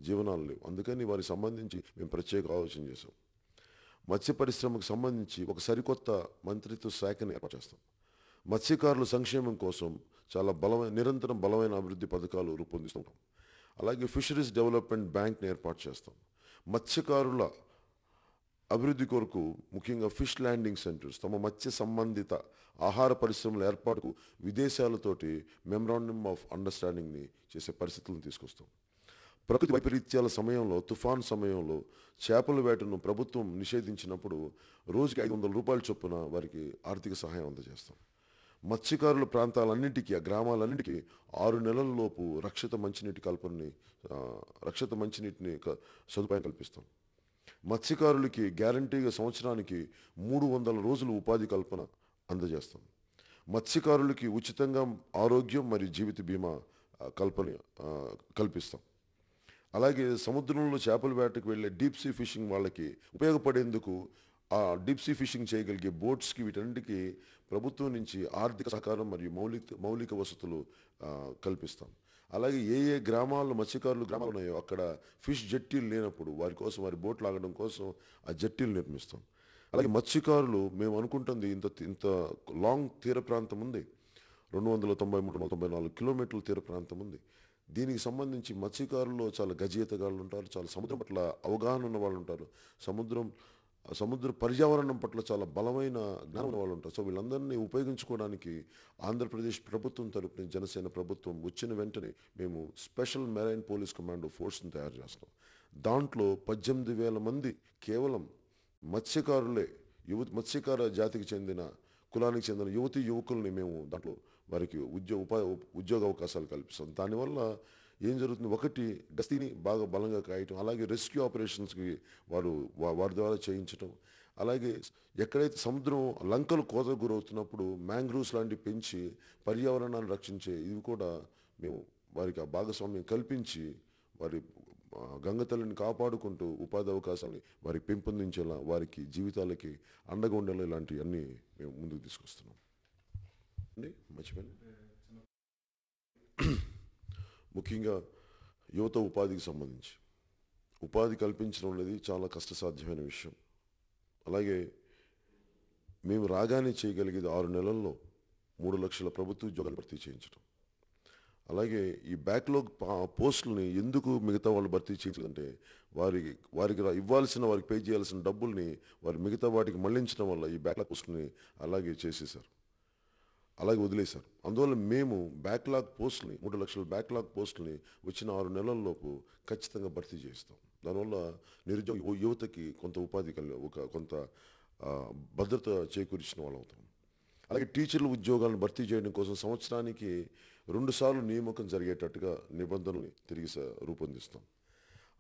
జీవనాలు లేవు. అందుకని వారికి సంబంధించి మేము ప్రత్యేక ఆలోచన చేసాం. మత్స్య పరిశ్రమకు సంబంధించి ఒక సరికొత్త మంత్రిత్వ శాఖను ఏర్పాటు చేస్తాం. మత్స్యకారుల సంక్షేమం కోసం చాలా నిరంతరం బలమైన అభివృద్ధి పథకాలు రూపొందిస్తుంటాం. అలాగే ఫిషరీస్ డెవలప్మెంట్ బ్యాంక్ని ఏర్పాటు చేస్తాం. మత్స్యకారుల అభివృద్ధి కొరకు ముఖ్యంగా ఫిష్ ల్యాండింగ్ సెంటర్స్, తమ మత్స్య సంబంధిత ఆహార పరిశ్రమల ఏర్పాటుకు విదేశాలతోటి మెమరాండమ్ ఆఫ్ అండర్స్టాండింగ్ని చేసే పరిస్థితులను తీసుకొస్తాం. ప్రకృతి వైపరీత్యాల సమయంలో, తుఫాన్ సమయంలో చేపల వేటను ప్రభుత్వం నిషేధించినప్పుడు రోజుకి 500 రూపాయల చొప్పున వారికి ఆర్థిక సహాయం అందజేస్తాం. మత్స్యకారుల ప్రాంతాలన్నింటికీ, ఆ గ్రామాలన్నింటికీ 6 నెలల లోపు రక్షిత మంచినీటిని సదుపాయం కల్పిస్తాం. మత్స్యకారులకి గ్యారంటీగా సంవత్సరానికి 300 రోజులు ఉపాధి కల్పన అందజేస్తాం. మత్స్యకారులకి ఉచితంగా ఆరోగ్యం మరియు జీవిత బీమా కల్పిస్తాం. అలాగే సముద్రంలో చేపల వేటకు వెళ్ళే డీప్ సీ ఫిషింగ్ వాళ్ళకి ఉపయోగపడేందుకు ఆ డీప్ సీ ఫిషింగ్ చేయగలిగే బోట్స్కి వీటన్నిటికీ ప్రభుత్వం నుంచి ఆర్థిక సహకారం మరియు మౌలిక వసతులు కల్పిస్తాం. అలాగే ఏ ఏ గ్రామాల్లో గ్రామాలు ఉన్నాయో అక్కడ ఫిష్ జెట్టీలు లేనప్పుడు వారి కోసం వారి బోట్లు ఆగడం కోసం ఆ జెట్టీలు నిర్మిస్తాం. అలాగే మత్స్యకారులు మేము అనుకుంటుంది ఇంత ఇంత లాంగ్ తీర ప్రాంతం ఉంది, 293-294 కిలోమీటర్ల తీర ప్రాంతం ఉంది. దీనికి సంబంధించి మత్స్యకారుల్లో చాలా గజయితగాళ్ళు ఉంటారు, చాలా సముద్రం పట్ల అవగాహన ఉన్న వాళ్ళు ఉంటారు, సముద్ర పర్యావరణం పట్ల చాలా బలమైన జ్ఞానం ఉన్న వాళ్ళు ఉంటారు. సో వీళ్ళందరినీ ఉపయోగించుకోవడానికి ఆంధ్రప్రదేశ్ ప్రభుత్వం తరపున జనసేన ప్రభుత్వం వచ్చిన వెంటనే మేము స్పెషల్ మెరైన్ పోలీస్ కమాండో ఫోర్స్ని తయారు చేస్తాం. దాంట్లో 18,000 మంది కేవలం మత్స్యకారులే, మత్స్యకార జాతికి చెందిన కులానికి చెందిన యువకుల్ని మేము దాంట్లో వారికి ఉద్యోగ అవకాశాలు కల్పిస్తాం. దానివల్ల ఏం జరుగుతుంది, ఒకటి గస్తీని బాగా బలంగా కాయటం, అలాగే రెస్క్యూ ఆపరేషన్స్కి వారి ద్వారా చేయించటం, అలాగే ఎక్కడైతే సముద్రం లంకలు కోతకు గురవుతున్నప్పుడు మ్యాంగ్రూవ్స్ లాంటివి పెంచి పర్యావరణాన్ని రక్షించే ఇవి కూడా మేము వారికి ఆ భాగస్వామ్యం కల్పించి వారి గంగతల్లిని కాపాడుకుంటూ ఉపాధి అవకాశాలని వారికి పెంపొందించేలా, వారికి జీవితాలకి అండగా ఉండేలా ఇలాంటివన్నీ మేము ముందుకు తీసుకొస్తున్నాం. మర్చిపోయాను, ముఖ్యంగా యువత ఉపాధికి సంబంధించి ఉపాధి కల్పించడం అనేది చాలా కష్టసాధ్యమైన విషయం. అలాగే మేము రాగానే చేయగలిగేది 6 నెలల్లో 3 లక్షల ప్రభుత్వ ఉద్యోగాలు భర్తీ చేయించడం. అలాగే ఈ బ్యాక్లాగ్ పోస్టులని ఎందుకు మిగతా వాళ్ళు భర్తీ చేయించాలంటే వారికి వారికి పే చేయాల్సిన డబ్బుల్ని వారి మిగతా వాటికి మళ్లించడం వల్ల ఈ బ్యాక్లాగ్ పోస్టుని అలాగే చేసేసారు, అలాగే వదిలేశారు. అందువల్ల మేము బ్యాక్లాగ్ పోస్టుని 3 లక్షల బ్యాక్లాగ్ పోస్టుని వచ్చిన 6 నెలల్లోపు ఖచ్చితంగా భర్తీ చేస్తాం. దానివల్ల నిరుద్యోగ యువతకి కొంత ఉపాధి కొంత భద్రత చేకూర్చిన వాళ్ళు అవుతాం. అలాగే టీచర్ల ఉద్యోగాలను భర్తీ చేయడం కోసం సంవత్సరానికి 2 సార్లు నియామకం జరిగేటట్టుగా నిబంధనలు తిరిగి రూపొందిస్తాం.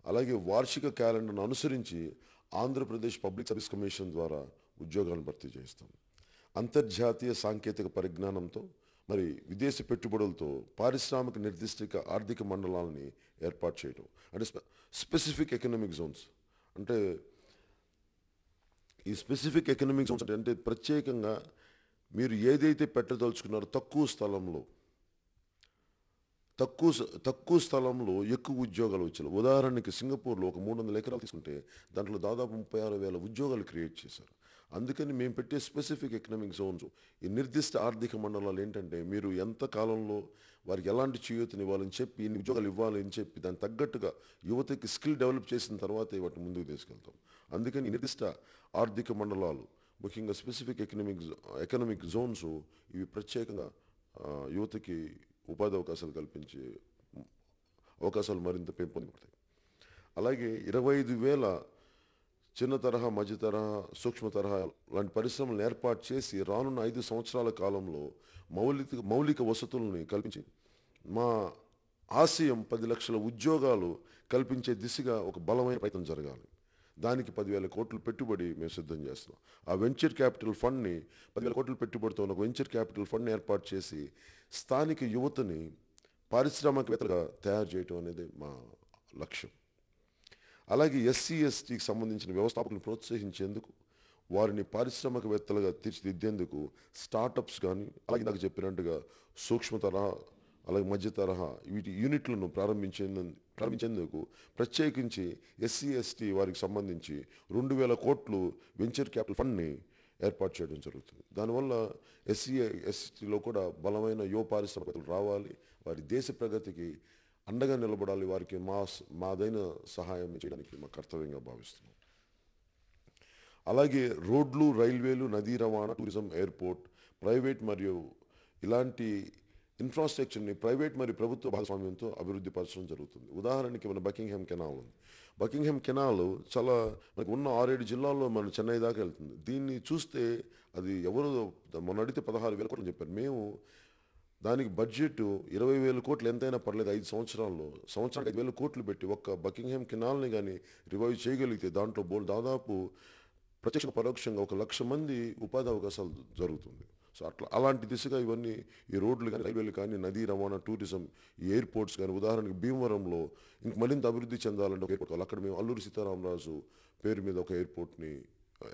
అలాగే వార్షిక క్యాలెండర్ను అనుసరించి ఆంధ్రప్రదేశ్ పబ్లిక్ సర్వీస్ కమిషన్ ద్వారా ఉద్యోగాలను భర్తీ చేస్తాం. అంతర్జాతీయ సాంకేతిక పరిజ్ఞానంతో మరి విదేశీ పెట్టుబడులతో పారిశ్రామిక నిర్దిష్ట ఆర్థిక మండలాలని ఏర్పాటు చేయడం, అంటే స్పెసిఫిక్ ఎకనామిక్ జోన్స్. అంటే ఈ స్పెసిఫిక్ ఎకనామిక్ జోన్స్ అంటే ప్రత్యేకంగా మీరు ఏదైతే పెట్టదలుచుకున్నారో తక్కువ స్థలంలో ఎక్కువ ఉద్యోగాలు వచ్చాయి. ఉదాహరణకి సింగపూర్లో ఒక 300 ఎకరాలు తీసుకుంటే దాంట్లో దాదాపు 36,000 ఉద్యోగాలు క్రియేట్ చేశారు. అందుకని మేము పెట్టే స్పెసిఫిక్ ఎకనామిక్ జోన్స్, ఈ నిర్దిష్ట ఆర్థిక మండలాలు ఏంటంటే మీరు ఎంత కాలంలో వారికి ఎలాంటి చేయూతనివ్వాలని చెప్పి, ఇన్ని ఉద్యోగాలు ఇవ్వాలని చెప్పి దానికి తగ్గట్టుగా యువతకి స్కిల్ డెవలప్ చేసిన తర్వాతే వాటిని ముందుకు తీసుకెళ్తాం. అందుకని నిర్దిష్ట ఆర్థిక మండలాలు, ముఖ్యంగా స్పెసిఫిక్ ఎకనామిక్ జోన్స్, ఇవి ప్రత్యేకంగా యువతకి ఉపాధి అవకాశాలు కల్పించే అవకాశాలు మరింత పెంపొందబడతాయి. అలాగే 25,000 చిన్న తరహా, మధ్య తరహా, సూక్ష్మ తరహా లాంటి పరిశ్రమలను ఏర్పాటు చేసి రానున్న 5 సంవత్సరాల కాలంలో మౌలిక వసతుల్ని కల్పించి మా ఆశయం 10 లక్షల ఉద్యోగాలు కల్పించే దిశగా ఒక బలమైన ప్రయత్నం జరగాలి. దానికి 10,000 కోట్ల పెట్టుబడి మేము సిద్ధం చేస్తున్నాం. ఆ వెంచర్ క్యాపిటల్ ఫండ్ని 10,000 కోట్ల పెట్టుబడితో ఒక వెంచర్ క్యాపిటల్ ఫండ్ని ఏర్పాటు చేసి స్థానిక యువతని పారిశ్రామికవేత్తలుగా తయారు చేయడం అనేది మా లక్ష్యం. అలాగే ఎస్సీ ఎస్టీకి సంబంధించిన వ్యవస్థాపకులను ప్రోత్సహించేందుకు, వారిని పారిశ్రామికవేత్తలుగా తీర్చిదిద్దేందుకు స్టార్టప్స్ కానీ, అలాగే నాకు చెప్పినట్టుగా సూక్ష్మ తరహా అలాగే మధ్య తరహా వీటి యూనిట్లను ప్రారంభించేందుకు ప్రత్యేకించి ఎస్సీ ఎస్టీ వారికి సంబంధించి 2,000 కోట్లు వెంచర్ క్యాపిటల్ ఫండ్ని ఏర్పాటు చేయడం జరుగుతుంది. దానివల్ల ఎస్సీ ఎస్టీలో కూడా బలమైన యువ పారిశ్రామికవేత్తలు రావాలి, వారి దేశ ప్రగతికి అండగా నిలబడాలి, వారికి మాదైన సహాయం చేయడానికి మా కర్తవ్యంగా భావిస్తున్నాం. అలాగే రోడ్లు, రైల్వేలు, నదీ రవాణా, టూరిజం, ఎయిర్పోర్ట్, ప్రైవేట్ మరియు ఇలాంటి ఇన్ఫ్రాస్ట్రక్చర్ని ప్రైవేట్ మరియు ప్రభుత్వ భాగస్వామ్యంతో అభివృద్ధి పరచడం జరుగుతుంది. ఉదాహరణకి మన బకింగ్హామ్ కెనాల్ ఉంది. బకింగ్హామ్ కెనాల్ చాలా మనకు ఉన్న 6-7 జిల్లాల్లో మన చెన్నై దాకా వెళ్తుంది. దీన్ని చూస్తే అది ఎవరు మొన్న అడిగితే 16,000 కోట్లు చెప్పారు. మేము దానికి బడ్జెట్ 20,000 కోట్లు ఎంతైనా పర్లేదు, 5 సంవత్సరానికి 5,000 కోట్లు పెట్టి ఒక్క బకింగ్హామ్ కెనాల్ని కానీ రివైవ్ చేయగలిగితే దాంట్లో దాదాపు ప్రత్యక్ష పరోక్షంగా 1,00,000 మంది ఉపాధి అవకాశాలు జరుగుతుంది. సో అలాంటి దిశగా ఇవన్నీ ఈ రోడ్లు కానీ, రైల్వేలు కానీ, నదీ రవాణా, టూరిజం, ఈ ఎయిర్పోర్ట్స్ కానీ, ఉదాహరణకి భీమవరంలో ఇంక మరింత అభివృద్ధి చెందాలంటే ఒక ఎయిర్పోర్ట్ కావాలి. అక్కడ మేము అల్లూరి సీతారామరాజు పేరు మీద ఒక ఎయిర్పోర్ట్ని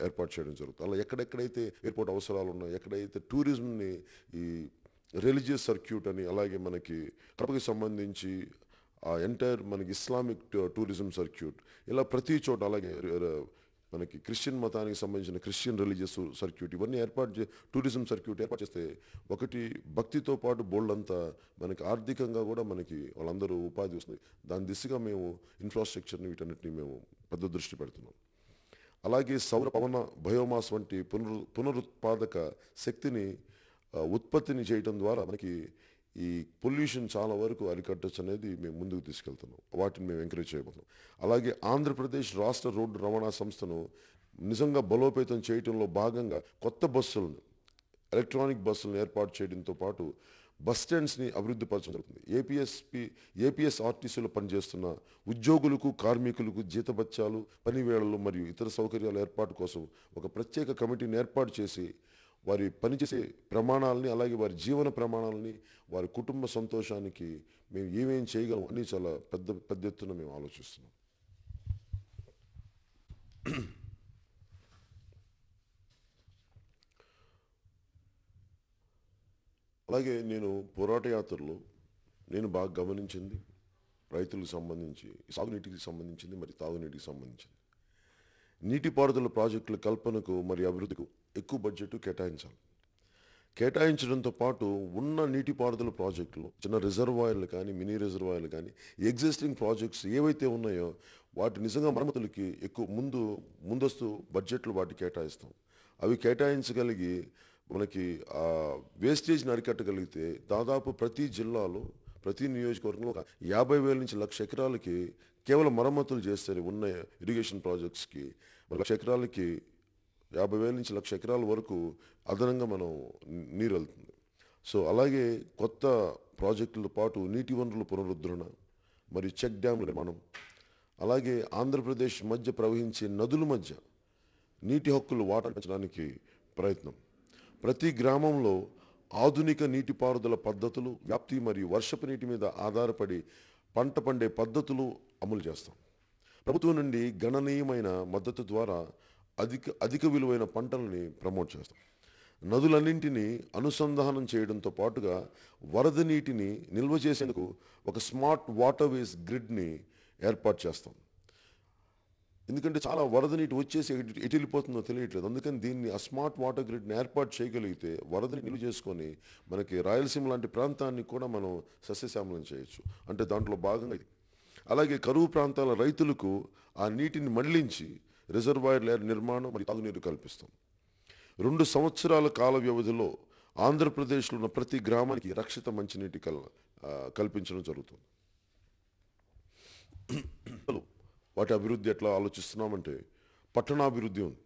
ఏర్పాటు చేయడం జరుగుతుంది. అలా ఎక్కడెక్కడైతే ఎయిర్పోర్ట్ అవసరాలు ఉన్నాయో, ఎక్కడైతే టూరిజంని ఈ రిలీజియస్ సర్క్యూట్ అని, అలాగే మనకి కడపకి సంబంధించి ఆ ఎంటైర్ మనకి ఇస్లామిక్ టూరిజం సర్క్యూట్, ఇలా ప్రతి చోట, అలాగే మనకి క్రిస్టియన్ మతానికి సంబంధించిన క్రిస్టియన్ రిలీజియస్ సర్క్యూట్, ఇవన్నీ టూరిజం సర్క్యూట్ ఏర్పాటు చేస్తే ఒకటి భక్తితో పాటు బోల్డంతా మనకి ఆర్థికంగా కూడా మనకి వాళ్ళందరూ ఉపాధి వస్తుంది. దాని దిశగా మేము ఇన్ఫ్రాస్ట్రక్చర్ని వీటన్నిటిని మేము పెద్ద దృష్టి పెడుతున్నాం. అలాగే సౌర పవన బయోమాస్ వంటి పునరుత్పాదక శక్తిని ఉత్పత్తిని చేయడం ద్వారా మనకి ఈ పొల్యూషన్ చాలా వరకు అరికట్టచ్చు అనేది మేము ముందుకు తీసుకెళ్తున్నాం. వాటిని మేము ఎంకరేజ్ చేయబోతున్నాం. అలాగే ఆంధ్రప్రదేశ్ రాష్ట్ర రోడ్డు రవాణా సంస్థను నిజంగా బలోపేతం చేయడంలో భాగంగా కొత్త బస్సులను, ఎలక్ట్రానిక్ బస్సులను ఏర్పాటు చేయడంతో పాటు బస్ స్టాండ్స్ని అభివృద్ధి పరచడం జరుగుతుంది. ఏపీఎస్ఆర్టీసీలో పనిచేస్తున్న ఉద్యోగులకు, కార్మికులకు జీతభత్యాలు, పని వేళలు మరియు ఇతర సౌకర్యాల ఏర్పాటు కోసం ఒక ప్రత్యేక కమిటీని ఏర్పాటు చేసి వారి పనిచేసే ప్రమాణాలని, అలాగే వారి జీవన ప్రమాణాలని, వారి కుటుంబ సంతోషానికి మేము ఏమేం చేయగలం అని చాలా పెద్ద ఎత్తున మేము ఆలోచిస్తున్నాం. అలాగే నేను పోరాట యాత్రలో నేను బాగా గమనించింది రైతులకు సంబంధించి, సాగునీటికి సంబంధించింది, మరి తాగునీటికి సంబంధించింది. నీటిపారుదల ప్రాజెక్టుల కల్పనకు మరియు అభివృద్ధికి ఎక్కువ బడ్జెట్ కేటాయించడంతో పాటు ఉన్న నీటిపారుదల ప్రాజెక్టులు, చిన్న రిజర్వాయర్లు కానీ, మినీ రిజర్వాయర్లు కానీ, ఎగ్జిస్టింగ్ ప్రాజెక్ట్స్ ఏవైతే ఉన్నాయో వాటి నిజంగా మరమ్మతులకి ఎక్కువ ముందస్తు బడ్జెట్లు వాటి కేటాయిస్తాం. అవి కేటాయించగలిగి మనకి వేస్టేజ్ని అరికట్టగలిగితే దాదాపు ప్రతి జిల్లాలో, ప్రతి నియోజకవర్గంలో 50,000 నుంచి 1,00,000 ఎకరాలకి కేవలం మరమ్మతులు చేస్తే ఉన్న ఇరిగేషన్ ప్రాజెక్ట్స్కి 1,00,000 ఎకరాలకి 50,000 నుంచి 1,00,000 ఎకరాల వరకు అదనంగా మనం నీరు వెళ్తుంది. సో అలాగే కొత్త ప్రాజెక్టులతో పాటు నీటి వనరుల పునరుద్ధరణ మరియు చెక్ డ్యామ్ల నిర్మాణం, అలాగే ఆంధ్రప్రదేశ్ మధ్య ప్రవహించే నదుల మధ్య నీటి హక్కులు వాటా పెంచడానికి ప్రయత్నం, ప్రతి గ్రామంలో ఆధునిక నీటిపారుదల పద్ధతులు వ్యాప్తి మరియు వర్షపు నీటి మీద ఆధారపడి పంట పండే పద్ధతులు అమలు చేస్తాం. ప్రభుత్వం నుండి గణనీయమైన మద్దతు ద్వారా అధిక విలువైన పంటలని ప్రమోట్ చేస్తాం. నదులన్నింటినీ అనుసంధానం చేయడంతో పాటుగా వరద నీటిని నిల్వ చేసేందుకు ఒక స్మార్ట్ వాటర్వేస్ గ్రిడ్ని ఏర్పాటు చేస్తాం. ఎందుకంటే చాలా వరద నీటి వచ్చేసి ఎటు వెళ్ళిపోతుందో తెలియట్లేదు. అందుకని దీన్ని ఆ స్మార్ట్ వాటర్ గ్రిడ్ని ఏర్పాటు చేయగలిగితే వరదని నిల్వ చేసుకొని మనకి రాయలసీమ లాంటి ప్రాంతాన్ని కూడా మనం సస్యశ్యామలం చేయొచ్చు. అంటే దాంట్లో భాగంగా ఇది. అలాగే కరువు ప్రాంతాల రైతులకు ఆ నీటిని మళ్లించి రిజర్వాయర్ల నిర్మాణం మరియు తాగునీరు కల్పిస్తాం. 2 సంవత్సరాల కాల వ్యవధిలో ఆంధ్రప్రదేశ్లో ఉన్న ప్రతి గ్రామానికి రక్షిత మంచినీటి కల్పించడం జరుగుతుంది. వాటి అభివృద్ధి ఎట్లా ఆలోచిస్తున్నామంటే పట్టణాభివృద్ధి ఉంది.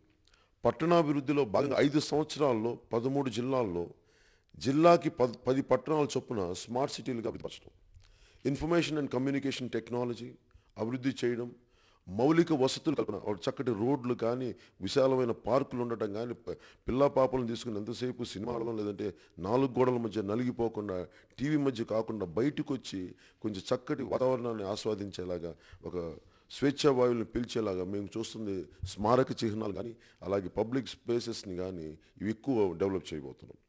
పట్టణాభివృద్ధిలో భాగంగా 5 సంవత్సరాల్లో 13 జిల్లాల్లో జిల్లాకి 10 పట్టణాల చొప్పున స్మార్ట్ సిటీలుగా అభివృద్ధిపరచడం, ఇన్ఫర్మేషన్ అండ్ కమ్యూనికేషన్ టెక్నాలజీ అభివృద్ధి చేయడం, మౌలిక వసతులు కల్పన, చక్కటి రోడ్లు కానీ, విశాలమైన పార్కులు ఉండటం కానీ, పిల్లా పాపలను తీసుకుని ఎంతసేపు సినిమాలలో లేదంటే 4 గోడల మధ్య నలిగిపోకుండా, టీవీ మధ్య కాకుండా బయటకు వచ్చి కొంచెం చక్కటి వాతావరణాన్ని ఆస్వాదించేలాగా, ఒక స్వేచ్ఛా వాయువులను పీల్చేలాగా మేము చూస్తుంది స్మారక చిహ్నాలు కానీ, అలాగే పబ్లిక్ స్పేసెస్ని కానీ ఇవి ఎక్కువ డెవలప్ చేయబోతున్నాం.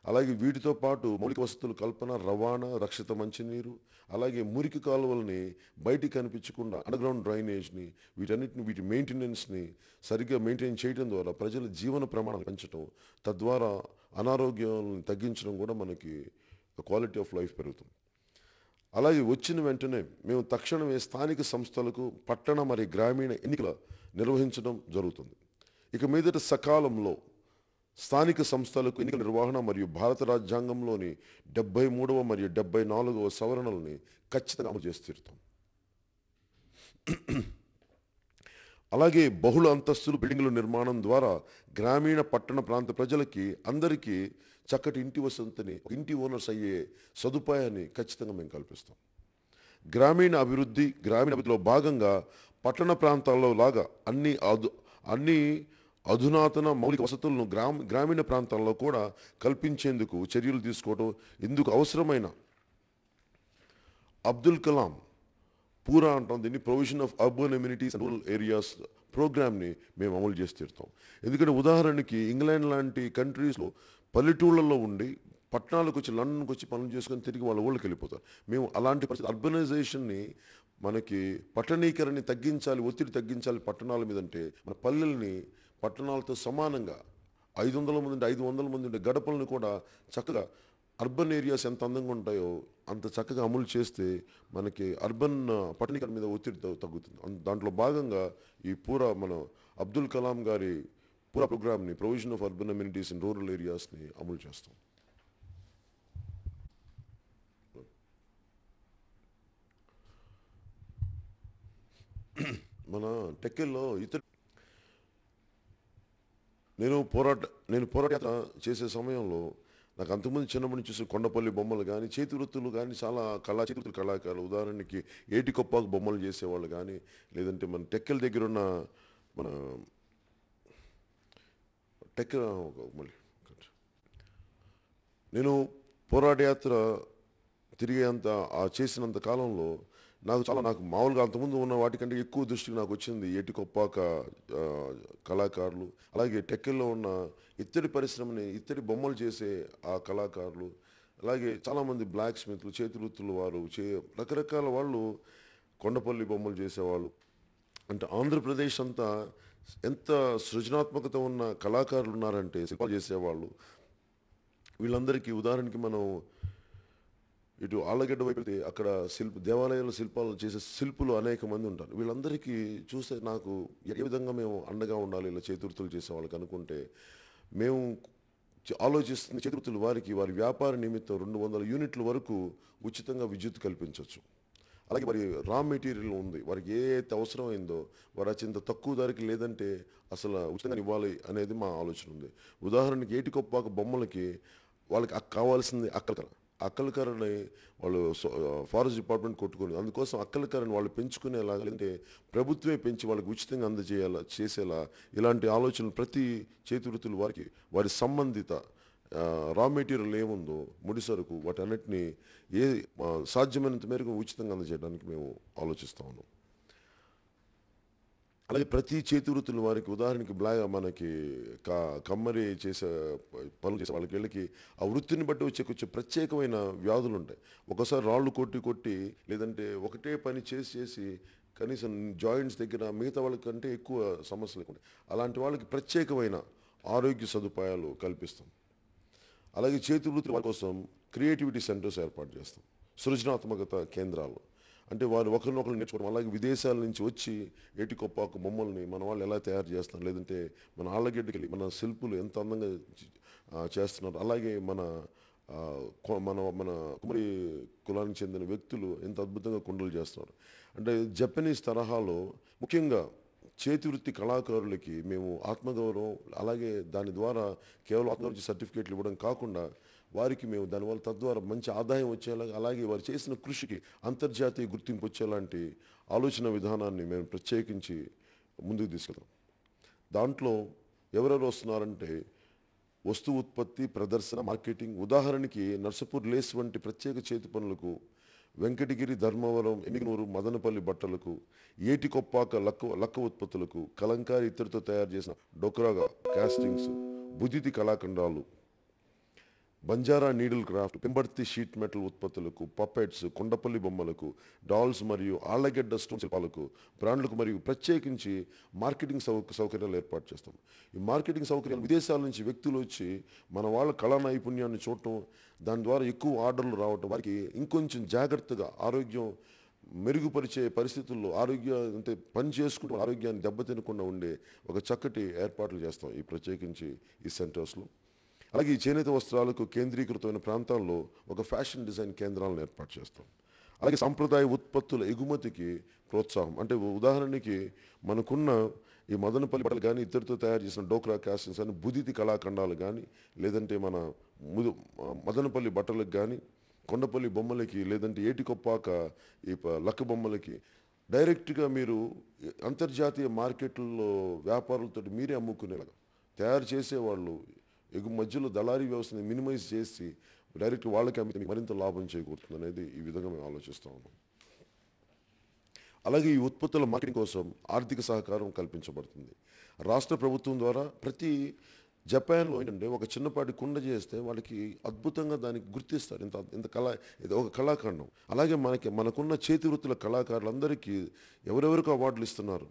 అలాగే వీటితో పాటు మౌలిక వసతుల కల్పన, రవాణా, రక్షిత మంచినీరు, అలాగే మురికి కాలువలని బయటికి కనిపించకుండా అండర్గ్రౌండ్ డ్రైనేజ్ని, వీటి మెయింటెనెన్స్ని సరిగ్గా మెయింటైన్ చేయడం ద్వారా ప్రజల జీవన ప్రమాణాలు పెంచడం, తద్వారా అనారోగ్యాలను తగ్గించడం కూడా మనకి క్వాలిటీ ఆఫ్ లైఫ్ పెరుగుతుంది. అలాగే వచ్చిన వెంటనే మేము తక్షణమే స్థానిక సంస్థలకు పట్టణ మరియు గ్రామీణ ఎన్నికలు నిర్వహించడం జరుగుతుంది. ఇక మీదట సకాలంలో స్థానిక సంస్థలకు ఎన్నికల నిర్వహణ మరియు భారత రాజ్యాంగంలోని 73వ మరియు 74వ సవరణలని ఖచ్చితంగా అమలు చేసి తీరుతాం. అలాగే బహుళ అంతస్తులు బిల్డింగుల నిర్మాణం ద్వారా గ్రామీణ పట్టణ ప్రాంత ప్రజలకి అందరికీ చక్కటి ఇంటి వసతిని, ఇంటి ఓనర్స్ అయ్యే సదుపాయాన్ని ఖచ్చితంగా మేము కల్పిస్తాం. గ్రామీణ అభివృద్ధిలో భాగంగా పట్టణ ప్రాంతాల్లో లాగా అన్ని అధునాతన మౌలిక వసతులను గ్రామీణ ప్రాంతాల్లో కూడా కల్పించేందుకు చర్యలు తీసుకోవడం, ఇందుకు అవసరమైన అబ్దుల్ కలాం పూరా అంటాం దీన్ని, provision of urban amenities and rural areas ప్రోగ్రామ్ని మేము అమలు చేసి తీరుతాం. ఎందుకంటే ఉదాహరణకి ఇంగ్లాండ్ లాంటి కంట్రీస్లో పల్లెటూళ్ళలో ఉండి పట్టణాలకు వచ్చి లండన్కి వచ్చి పనులు చేసుకొని తిరిగి వాళ్ళ ఊళ్ళకి వెళ్ళిపోతారు. మేము అలాంటి పరిస్థితి అర్బనైజేషన్ని మనకి పట్టణీకరణని తగ్గించాలి, ఒత్తిడి తగ్గించాలి పట్టణాల మీద అంటే మన పల్లెల్ని పట్టణాలతో సమానంగా 500 మంది ఉంటే 500 మంది ఉండే గడపలను కూడా చక్కగా అర్బన్ ఏరియాస్ ఎంత అందంగా ఉంటాయో అంత చక్కగా అమలు చేస్తే మనకి అర్బన్ పట్టణీకరణ మీద ఒత్తిడి తగ్గుతుంది. దాంట్లో భాగంగా ఈ మన అబ్దుల్ కలాం గారి ప్రోగ్రామ్ని provision of urban amenities in rural ఏరియాస్ని అమలు చేస్తాం. మన టెక్కెల్లో నేను పోరాట చేసే సమయంలో నాకు అంతకుముందు చిన్నప్పటి నుంచి చూసి కొండపల్లి బొమ్మలు కానీ చేతి వృత్తులు కానీ చాలా చేతి వృత్తుల కళాకారులు ఉదాహరణకి ఏటికొప్పాకు బొమ్మలు చేసేవాళ్ళు కానీ లేదంటే మన టెక్కెల దగ్గర ఉన్న మన మళ్ళీ నేను పోరాట యాత్ర తిరిగేంత చేసినంత కాలంలో నాకు మామూలుగా అంతకుముందు ఉన్న వాటికంటే ఎక్కువ దృష్టికి నాకు వచ్చింది ఏటికొప్పాక కళాకారులు, అలాగే టెక్కెల్లో ఉన్న ఇత్తడి పరిశ్రమని ఇత్తడి బొమ్మలు చేసే ఆ కళాకారులు, అలాగే చాలామంది బ్లాక్ స్మిత్లు చేతి వృత్తులు వారు రకరకాల వాళ్ళు కొండపల్లి బొమ్మలు చేసేవాళ్ళు. అంటే ఆంధ్రప్రదేశ్ అంతా ఎంత సృజనాత్మకత ఉన్న కళాకారులు ఉన్నారంటే శిల్పాలు చేసేవాళ్ళు. వీళ్ళందరికీ ఉదాహరణకి మనం ఇటు ఆళ్ళగడ్డ వైపు వెళ్తే అక్కడ దేవాలయాల శిల్పాలు చేసే శిల్పులు అనేక మంది ఉంటారు. వీళ్ళందరికీ చూస్తే నాకు ఏ విధంగా మేము అండగా ఉండాలి ఇలా చేతివృత్తులు చేసే వాళ్ళకి అనుకుంటే మేము ఆలోచిస్తున్న చేతివృత్తులు వారి వ్యాపార నిమిత్తం 200 యూనిట్ల వరకు ఉచితంగా విద్యుత్ కల్పించవచ్చు. అలాగే మరి రా మెటీరియల్ ఉంది, వారికి ఏ అయితే అవసరమైందో వారు అత్యంత తక్కువ ధరకి లేదంటే అసలు ఉచితంగా ఇవ్వాలి అనేది మా ఆలోచన ఉంది. ఉదాహరణకి ఏటికొప్పాక బొమ్మలకి వాళ్ళకి కావాల్సింది అక్కలకరని వాళ్ళు ఫారెస్ట్ డిపార్ట్మెంట్ కొట్టుకుని అందుకోసం అక్కలకరని వాళ్ళు పెంచుకునేలాగా లేదంటే ప్రభుత్వమే పెంచి వాళ్ళకి ఉచితంగా చేసేలా ఇలాంటి ఆలోచనలు ప్రతి చేతి వృత్తులు వారి సంబంధిత రా మెటీరియల్ ఏముందో ముడి సరుకు వాటన్నిటిని సాధ్యమైనంత మేరకు ఉచితంగా అందజేయడానికి మేము ఆలోచిస్తూ ఉన్నాం. అలాగే ప్రతి చేతి వృత్తులు వారికి ఉదాహరణకి మనకి కమ్మరి చేసే పనులు చేసే వీళ్ళకి ఆ వృత్తిని బట్టి వచ్చే కొంచెం ప్రత్యేకమైన వ్యాధులు ఉంటాయి. ఒకసారి రాళ్ళు కొట్టి లేదంటే ఒకటే పని చేసి కనీసం జాయింట్స్ దగ్గర మిగతా వాళ్ళకంటే ఎక్కువ సమస్యలు ఉంటాయి. అలాంటి వాళ్ళకి ప్రత్యేకమైన ఆరోగ్య సదుపాయాలు కల్పిస్తాం. అలాగే చేతి వృత్తుల వాళ్ళ కోసం క్రియేటివిటీ సెంటర్స్ ఏర్పాటు చేస్తాం, సృజనాత్మకత కేంద్రాలు. అంటే వారు ఒకరినొకరు నేర్చుకోవడం, అలాగే విదేశాల నుంచి వచ్చి ఏటికొప్పాకు బొమ్మల్ని మన వాళ్ళు ఎలా తయారు చేస్తున్నారు, లేదంటే మన ఆళ్ళగడ్డకి వెళ్ళి మన శిల్పులు ఎంత అందంగా చేస్తున్నారు, అలాగే మన కుమరి కులానికి చెందిన వ్యక్తులు ఎంత అద్భుతంగా కుండలు చేస్తున్నారు. అంటే జపనీస్ తరహాలో ముఖ్యంగా చేతి వృత్తి కళాకారులకి మేము ఆత్మగౌరవం, అలాగే దాని ద్వారా కేవలం ఆత్మగౌరవ సర్టిఫికేట్లు ఇవ్వడం కాకుండా వారికి మేము దానివల్ల తద్వారా మంచి ఆదాయం వచ్చేలాగా, అలాగే వారు చేసిన కృషికి అంతర్జాతీయ గుర్తింపు వచ్చేలాంటి ఆలోచన విధానాన్ని మేము ప్రత్యేకించి ముందుకు తీసుకెళ్తాం. దాంట్లో ఎవరెవరు వస్తున్నారంటే వస్తు ఉత్పత్తి, ప్రదర్శన, మార్కెటింగ్. ఉదాహరణకి నర్సపూర్ లేస్ వంటి ప్రత్యేక చేతి పనులకు, వెంకటగిరి, ధర్మవరం, ఎమిగనూరు, మదనపల్లి బట్టలకు, ఏటికొప్పాక లక్క ఉత్పత్తులకు, కలంకారీ ఇత్తడితో తయారు చేసిన డొక్రాగా కాస్టింగ్స్, బుదితి కళాఖండాలు, Banjara needle craft, Pembarthi sheet metal ఉత్పత్తులకు, పప్పెట్స్, కొండపల్లి బొమ్మలకు, డాల్స్ మరియు ఆళ్లగడ్డ స్టోన్ శిల్పాలకు, బ్రాండ్లకు మరియు ప్రత్యేకించి మార్కెటింగ్ సౌకర్యాలు ఏర్పాటు చేస్తాం. ఈ మార్కెటింగ్ సౌకర్యాలు విదేశాల నుంచి వ్యక్తులు వచ్చి మన వాళ్ళ కళా నైపుణ్యాన్ని చూడటం, దాని ద్వారా ఎక్కువ ఆర్డర్లు రావటం, వారికి ఇంకొంచెం జాగ్రత్తగా ఆరోగ్యం మెరుగుపరిచే పరిస్థితుల్లో అంటే పని చేసుకుంటూ ఆరోగ్యాన్ని దెబ్బతినకుండా ఉండే ఒక చక్కటి ఏర్పాట్లు చేస్తాం ఈ ప్రత్యేకించి ఈ సెంటర్స్లో. అలాగే ఈ చేనేత వస్త్రాలకు కేంద్రీకృతమైన ప్రాంతాల్లో ఒక ఫ్యాషన్ డిజైన్ కేంద్రాలను ఏర్పాటు చేస్తాం. అలాగే సాంప్రదాయ ఉత్పత్తుల ఎగుమతికి ప్రోత్సాహం. అంటే ఉదాహరణకి మనకున్న ఈ మదనపల్లి బట్టలు కానీ, ఇద్దరితో తయారు చేసిన డోక్రా కాస్టింగ్స్ కానీ, బుదితి కళాఖండాలు కానీ, లేదంటే మన మదనపల్లి బట్టలకు కానీ, కొండపల్లి బొమ్మలకి, లేదంటే ఏటికొప్పాక ఈ లక్క బొమ్మలకి డైరెక్ట్గా మీరు అంతర్జాతీయ మార్కెట్లలో వ్యాపారులతో మీరే అమ్ముకునేలాగా తయారు చేసేవాళ్ళు మధ్యలో దళారీ వ్యవస్థని మినిమైజ్ చేసి డైరెక్ట్ వాళ్ళకి అమ్మితే మరింత లాభం చేకూరుతుంది అనేది ఈ విధంగా మేము ఆలోచిస్తూ ఉన్నాం. అలాగే ఈ ఉత్పత్తుల మార్కెటింగ్ కోసం ఆర్థిక సహకారం కల్పించబడుతుంది. రాష్ట్ర ప్రభుత్వం ద్వారా ప్రతి జపాన్‌లో ఏంటంటే ఒక చిన్నపాటి కుండ చేస్తే వాళ్ళకి అద్భుతంగా దానికి గుర్తిస్తారు. ఇంత ఇంత ఇది ఒక కళాఖండం. అలాగే మనకున్న చేతి వృత్తుల కళాకారులందరికీ ఎవరెవరికి అవార్డులు ఇస్తున్నారు.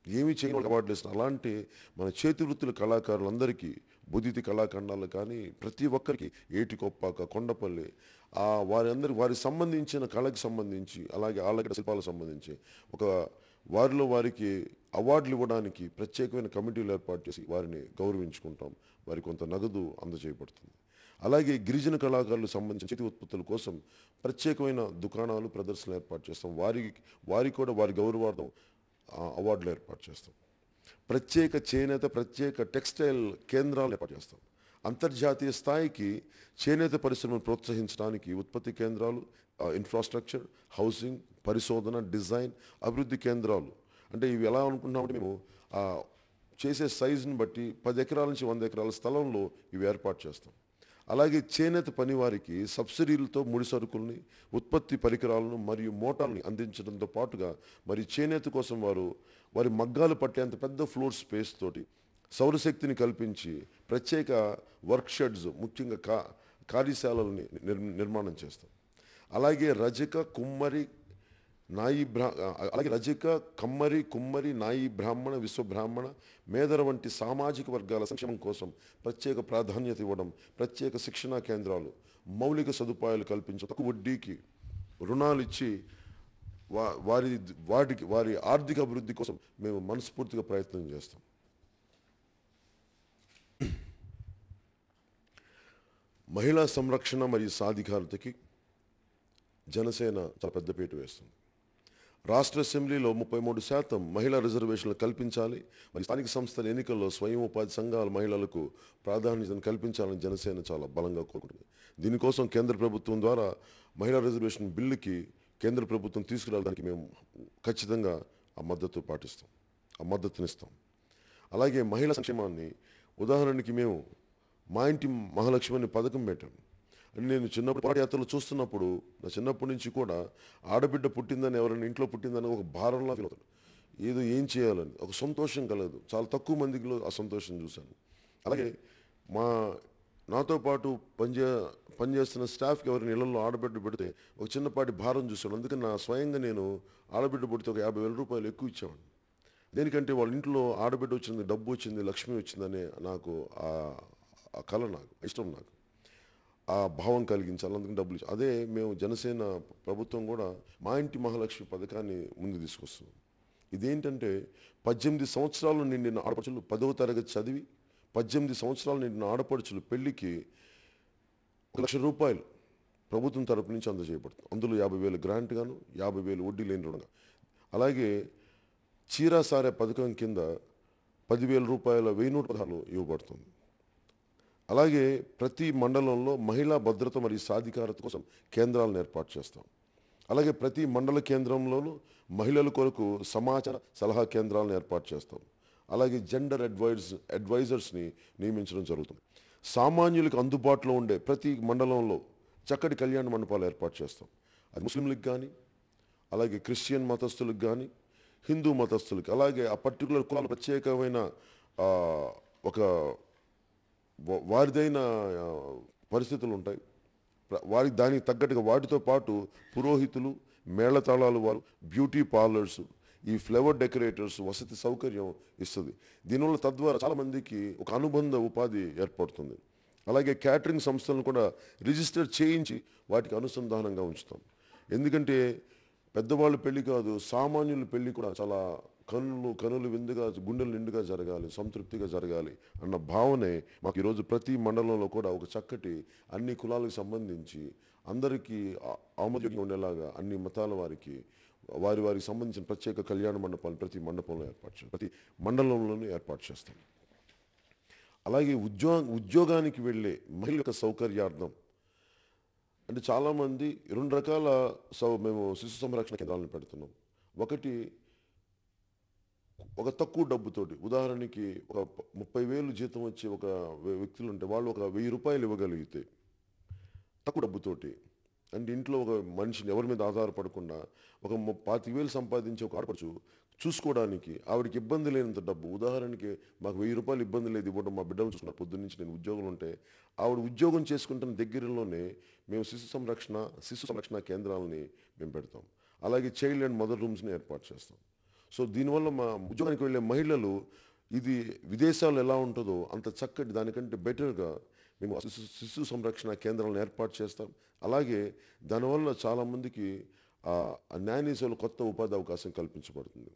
ఏమీ చేయని వాళ్ళకి అవార్డులు ఇస్తున్నారు. అలాంటి మన చేతి వృత్తుల కళాకారులందరికీ బుదితి కళాఖండాలు కానీ ప్రతి ఒక్కరికి ఏటికొప్పాక, కొండపల్లి వారికి సంబంధించిన కళకి సంబంధించి అలాగే ఆళ్ళగడ్డ శిల్పాలకు సంబంధించి ఒక వారికి అవార్డులు ఇవ్వడానికి ప్రత్యేకమైన కమిటీలు ఏర్పాటు చేసి వారిని గౌరవించుకుంటాం. వారికి కొంత నగదు అందజేయబడుతుంది. అలాగే గిరిజన కళాకారులకు సంబంధించిన చేతి ఉత్పత్తుల కోసం ప్రత్యేకమైన దుకాణాలు, ప్రదర్శనలు ఏర్పాటు చేస్తాం. వారికి కూడా వారి గౌరవార్థం అవార్డులు ఏర్పాటు చేస్తాం. ప్రత్యేక చేనేత, ప్రత్యేక టెక్స్టైల్ కేంద్రాలు ఏర్పాటు చేస్తాం. అంతర్జాతీయ స్థాయికి చేనేత పరిశ్రమను ప్రోత్సహించడానికి ఉత్పత్తి కేంద్రాలు, ఇన్ఫ్రాస్ట్రక్చర్, హౌసింగ్, పరిశోధన, డిజైన్, అభివృద్ధి కేంద్రాలు. అంటే ఇవి ఎలా అనుకుంటున్నామంటే మేము చేసే సైజుని బట్టి 10 ఎకరాల నుంచి 100 ఎకరాల స్థలంలో ఇవి ఏర్పాటు చేస్తాం. అలాగే చేనేత పనివారికి సబ్సిడీలతో ముడి సరుకుల్ని, ఉత్పత్తి పరికరాలను మరియు మోటార్ని అందించడంతో పాటుగా మరి చేనేత కోసం వారి మగ్గాలు పట్టేంత పెద్ద ఫ్లోర్ స్పేస్ తోటి సౌరశక్తిని కల్పించి ప్రత్యేక వర్క్ షెడ్స్, ముఖ్యంగా కార్యశాలల్ని నిర్మాణం చేస్తాం. అలాగే రజక, కమ్మరి, కుమ్మరి, నాయి బ్రాహ్మణ, విశ్వబ్రాహ్మణ, మేదర వంటి సామాజిక వర్గాల సంక్షేమం కోసం ప్రత్యేక ప్రాధాన్యత ఇవ్వడం, ప్రత్యేక శిక్షణా కేంద్రాలు, మౌలిక సదుపాయాలు కల్పించి తక్కువ వడ్డీకి రుణాలు ఇచ్చి వారి ఆర్థిక అభివృద్ధి కోసం మేము మనస్ఫూర్తిగా ప్రయత్నం చేస్తాం. మహిళా సంరక్షణ మరియు సాధికారతకి జనసేన చాలా పెద్దపీట వేస్తుంది. రాష్ట్ర అసెంబ్లీలో 33% మహిళా రిజర్వేషన్లు కల్పించాలి. మరి స్థానిక సంస్థల ఎన్నికల్లో స్వయం ఉపాధి సంఘాల మహిళలకు ప్రాధాన్యతను కల్పించాలని జనసేన చాలా బలంగా కోరుకుంటుంది. దీనికోసం కేంద్ర ప్రభుత్వం ద్వారా మహిళా రిజర్వేషన్ బిల్లుకి కేంద్ర ప్రభుత్వం తీసుకురావడానికి మేము ఖచ్చితంగా ఆ మద్దతునిస్తాం. అలాగే మహిళా సంక్షేమాన్ని ఉదాహరణకి మేము మా ఇంటి మహాలక్ష్మి అనే పథకం పెట్టాం. అంటే నేను చిన్నప్పుడు పాదయాత్రలు చూస్తున్నప్పుడు నా చిన్నప్పటి నుంచి కూడా ఆడబిడ్డ పుట్టిందని, ఎవరైనా ఇంట్లో పుట్టిందని ఒక భారంలా ఫీల్ అవుతాడు. ఏం చేయాలని ఒక సంతోషం కలదు. చాలా తక్కువ మందిలో ఆ సంతోషం చూశాను. అలాగే నాతో పాటు పనిచేస్తున్న స్టాఫ్కి ఎవరైనా ఇళ్లలో ఆడబిడ్డ పెడితే ఒక చిన్నపాటి భారం చూశాను. అందుకని స్వయంగా నేను ఆడబిడ్డ పుడితే ఒక 50,000 రూపాయలు ఎక్కువ ఇచ్చేవాడిని. దేనికంటే వాళ్ళ ఇంట్లో ఆడబిడ్డ వచ్చింది, డబ్బు వచ్చింది, లక్ష్మి వచ్చిందనే నాకు ఆ కళ, నాకు ఇష్టం, నాకు ఆ భావం కలిగించాలి. అందుకని డబ్బులు ఇచ్చి అదే మేము జనసేన ప్రభుత్వం కూడా మా ఇంటి మహాలక్ష్మి పథకాన్ని ముందు తీసుకొస్తున్నాం. ఇదేంటంటే 18 సంవత్సరాలు నిండిన ఆడపడుచులు 10వ తరగతి చదివి 18 సంవత్సరాలు నిండిన ఆడపడుచులు పెళ్లికి 1,00,000 రూపాయలు ప్రభుత్వం తరపు నుంచి అందజేయబడుతుంది. అందులో 50,000 గ్రాంట్ గాను, 50,000 వడ్డీ లేని రుణంగా. అలాగే చీరాసారే పథకం కింద 10,000 రూపాయల 1000 నోటు పదహాలు ఇవ్వబడుతుంది. అలాగే ప్రతి మండలంలో మహిళా భద్రత మరియు సాధికారత కోసం కేంద్రాలను ఏర్పాటు చేస్తాం. అలాగే ప్రతి మండల కేంద్రంలోనూ మహిళల కొరకు సమాచార సలహా కేంద్రాలను ఏర్పాటు చేస్తాం. అలాగే జెండర్ అడ్వైజర్స్ని నియమించడం జరుగుతుంది. సామాన్యులకు అందుబాటులో ఉండే ప్రతి మండలంలో చక్కటి కళ్యాణ మండపాలు ఏర్పాటు చేస్తాం. అది ముస్లింలకు కానీ, అలాగే క్రిస్టియన్ మతస్థులకు కానీ, హిందూ మతస్థులకి, అలాగే ఆ పర్టికులర్ కులాల ప్రత్యేకమైన ఒక వారిదైన పరిస్థితులు ఉంటాయి. దానికి తగ్గట్టుగా వాటితో పాటు పురోహితులు, మేళతాళాలు వారు, బ్యూటీ పార్లర్స్, ఈ ఫ్లేవర్ డెకరేటర్స్ వసతి సౌకర్యం ఇస్తుంది. దీనివల్ల తద్వారా చాలామందికి ఒక అనుబంధ ఉపాధి ఏర్పడుతుంది. అలాగే క్యాటరింగ్ సంస్థలను కూడా రిజిస్టర్ చేయించి వాటికి అనుసంధానంగా ఉంచుతాం. ఎందుకంటే పెద్దవాళ్ళ పెళ్లి కాదు, సామాన్యుల పెళ్లి కూడా చాలా కనులు విందుగా, గుండెలు నిండుగా జరగాలి, సంతృప్తిగా జరగాలి అన్న భావనే మాకు ఈరోజు ప్రతి మండలంలో కూడా ఒక చక్కటి అన్ని కులాలకు సంబంధించి అందరికీ ఆమోదయోగ్యంగా ఉండేలాగా అన్ని మతాల వారికి వారికి సంబంధించిన ప్రత్యేక కళ్యాణ మండపాలు ప్రతి మండపంలో ప్రతి మండలంలోనూ ఏర్పాటు చేస్తాం. అలాగే ఉద్యోగానికి వెళ్ళే మహిళల యొక్క సౌకర్యార్థం అంటే చాలామంది 2 రకాల మేము శిశు సంరక్షణ కేంద్రాలను పెడుతున్నాం. ఒకటి ఒక తక్కువ డబ్బుతోటి, ఉదాహరణకి ఒక 30,000 జీతం వచ్చే ఒక వ్యక్తులు ఉంటే వాళ్ళు ఒక 1,000 రూపాయలు ఇవ్వగలిగితే తక్కువ డబ్బుతోటి అంటే ఇంట్లో ఒక మనిషిని ఎవరి మీద ఆధారపడకుండా ఒక 25,000 సంపాదించే ఒక ఆడపడుచు చూసుకోవడానికి ఆవిడకి ఇబ్బంది లేనంత డబ్బు, ఉదాహరణకి మాకు 1000 రూపాయలు ఇబ్బంది లేదు ఇవ్వడం, మా బిడ్డలు చూసుకున్నారు. పొద్దున్నుంచి నేను ఉద్యోగం ఉంటే ఆవిడ ఉద్యోగం చేసుకుంటున్న దగ్గరలోనే మేము శిశు సంరక్షణ కేంద్రాలని మేము పెడతాం. అలాగే చైల్డ్ అండ్ మదర్ రూమ్స్ని ఏర్పాటు చేస్తాం. సో దీనివల్ల మా ఉద్యోగానికి వెళ్ళే మహిళలు ఇది విదేశాల్లో ఎలా ఉంటుందో అంత చక్కటి దానికంటే బెటర్గా మేము శిశు సంరక్షణ కేంద్రాలను ఏర్పాటు చేస్తాం. అలాగే దానివల్ల చాలామందికి న్యాయనీసులు కొత్త ఉపాధి అవకాశం కల్పించబడుతుంది.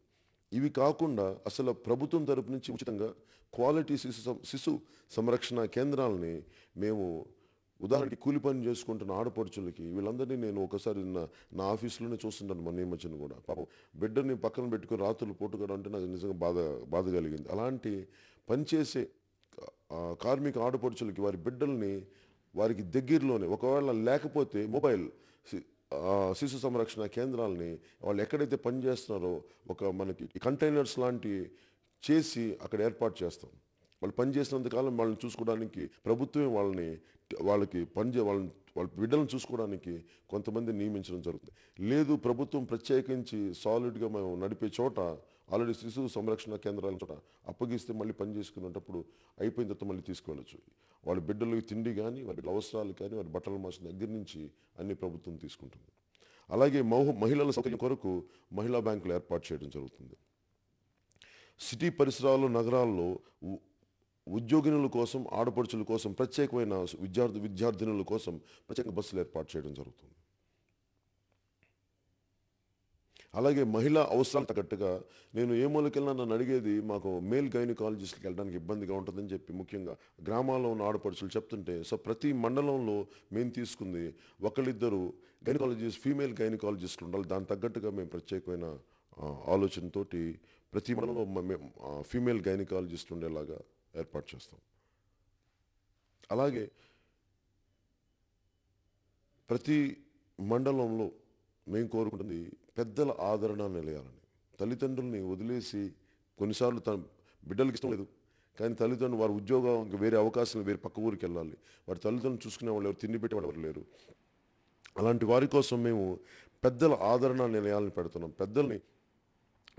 ఇవి కాకుండా అసలు ప్రభుత్వం తరపు నుంచి ఉచితంగా క్వాలిటీ శిశు సంరక్షణ కేంద్రాలని మేము ఉదాహరణకి కూలి పని చేసుకుంటున్న ఆడపడుచులకి వీళ్ళందరినీ నేను ఒకసారి నా ఆఫీసులోనే చూస్తుంటాను. మొన్న ఈ మధ్యన కూడా పాపం బిడ్డని పక్కన పెట్టుకుని రాత్రులు పూటగడం అంటే నాకు నిజంగా బాధ కలిగింది. అలాంటి పనిచేసే కార్మిక ఆడపడుచులకి వారి బిడ్డల్ని వారికి దగ్గరలోనే ఒకవేళ లేకపోతే మొబైల్ శిశు సంరక్షణ కేంద్రాలని వాళ్ళు ఎక్కడైతే పనిచేస్తున్నారో మనకి కంటైనర్స్ లాంటి చేసి అక్కడ ఏర్పాటు చేస్తాం. వాళ్ళు పనిచేసినంతకాలం వాళ్ళని చూసుకోవడానికి ప్రభుత్వమే వాళ్ళకి వాళ్ళ బిడ్డలను చూసుకోవడానికి కొంతమంది నియమించడం జరుగుతుంది. లేదు ప్రభుత్వం ప్రత్యేకించి సాలిడ్గా మేము నడిపే చోట ఆల్రెడీ శిశు సంరక్షణ కేంద్రాల చోట అప్పగిస్తే మళ్ళీ పని చేసుకునేటప్పుడు అయిపోయిన తర్వాత మళ్ళీ తీసుకువెళ్ళచ్చు. వాళ్ళ బిడ్డలకి తిండి కానీ వారి అవసరాలు కానీ వారి బట్టల మార్చిన దగ్గర నుంచి అన్ని ప్రభుత్వం తీసుకుంటుంది. అలాగే మహిళల సౌకర్యం కొరకు మహిళా బ్యాంకులు ఏర్పాటు చేయడం జరుగుతుంది. సిటీ పరిసరాలు నగరాల్లో ఉద్యోగినుల కోసం ఆడపడుచుల కోసం ప్రత్యేకమైన విద్యార్థినుల కోసం ప్రత్యేక బస్సులు ఏర్పాటు చేయడం జరుగుతుంది. అలాగే మహిళా అవసరాలు తగ్గట్టుగా నేను ఏ మూలకెళ్ళినా నన్ను అడిగేది మాకు మేల్ గైనకాలజిస్ట్కి వెళ్ళడానికి ఇబ్బందిగా ఉంటుందని చెప్పి ముఖ్యంగా గ్రామాల్లో ఉన్న ఆడపడుచులు చెప్తుంటే సో ప్రతి మండలంలో మేము తీసుకుంది ఒకళ్ళిద్దరు ఫీమేల్ గైనకాలజిస్టులు ఉండాలి. దానికి తగ్గట్టుగా మేము ప్రత్యేకమైన ఆలోచనతోటి ప్రతి మండలంలో ఫీమేల్ గైనకాలజిస్ట్ ఉండేలాగా ఏర్పాటు చేస్తాం. అలాగే ప్రతి మండలంలో మేము కోరుకుంటుంది పెద్దల ఆదరణ నిలయాలని. తల్లిదండ్రుల్ని వదిలేసి కొన్నిసార్లు తన బిడ్డలకి ఇష్టం లేదు కానీ తల్లిదండ్రులు వారి ఉద్యోగం వేరే అవకాశం వేరే పక్క ఊరికి వెళ్ళాలి, వారి తల్లిదండ్రులు చూసుకునే వాళ్ళు ఎవరు, తిండి పెట్టేవాళ్ళు ఎవరు లేరు. అలాంటి వారి కోసం మేము పెద్దల ఆదరణ నిలయాలను పెడుతున్నాం. పెద్దల్ని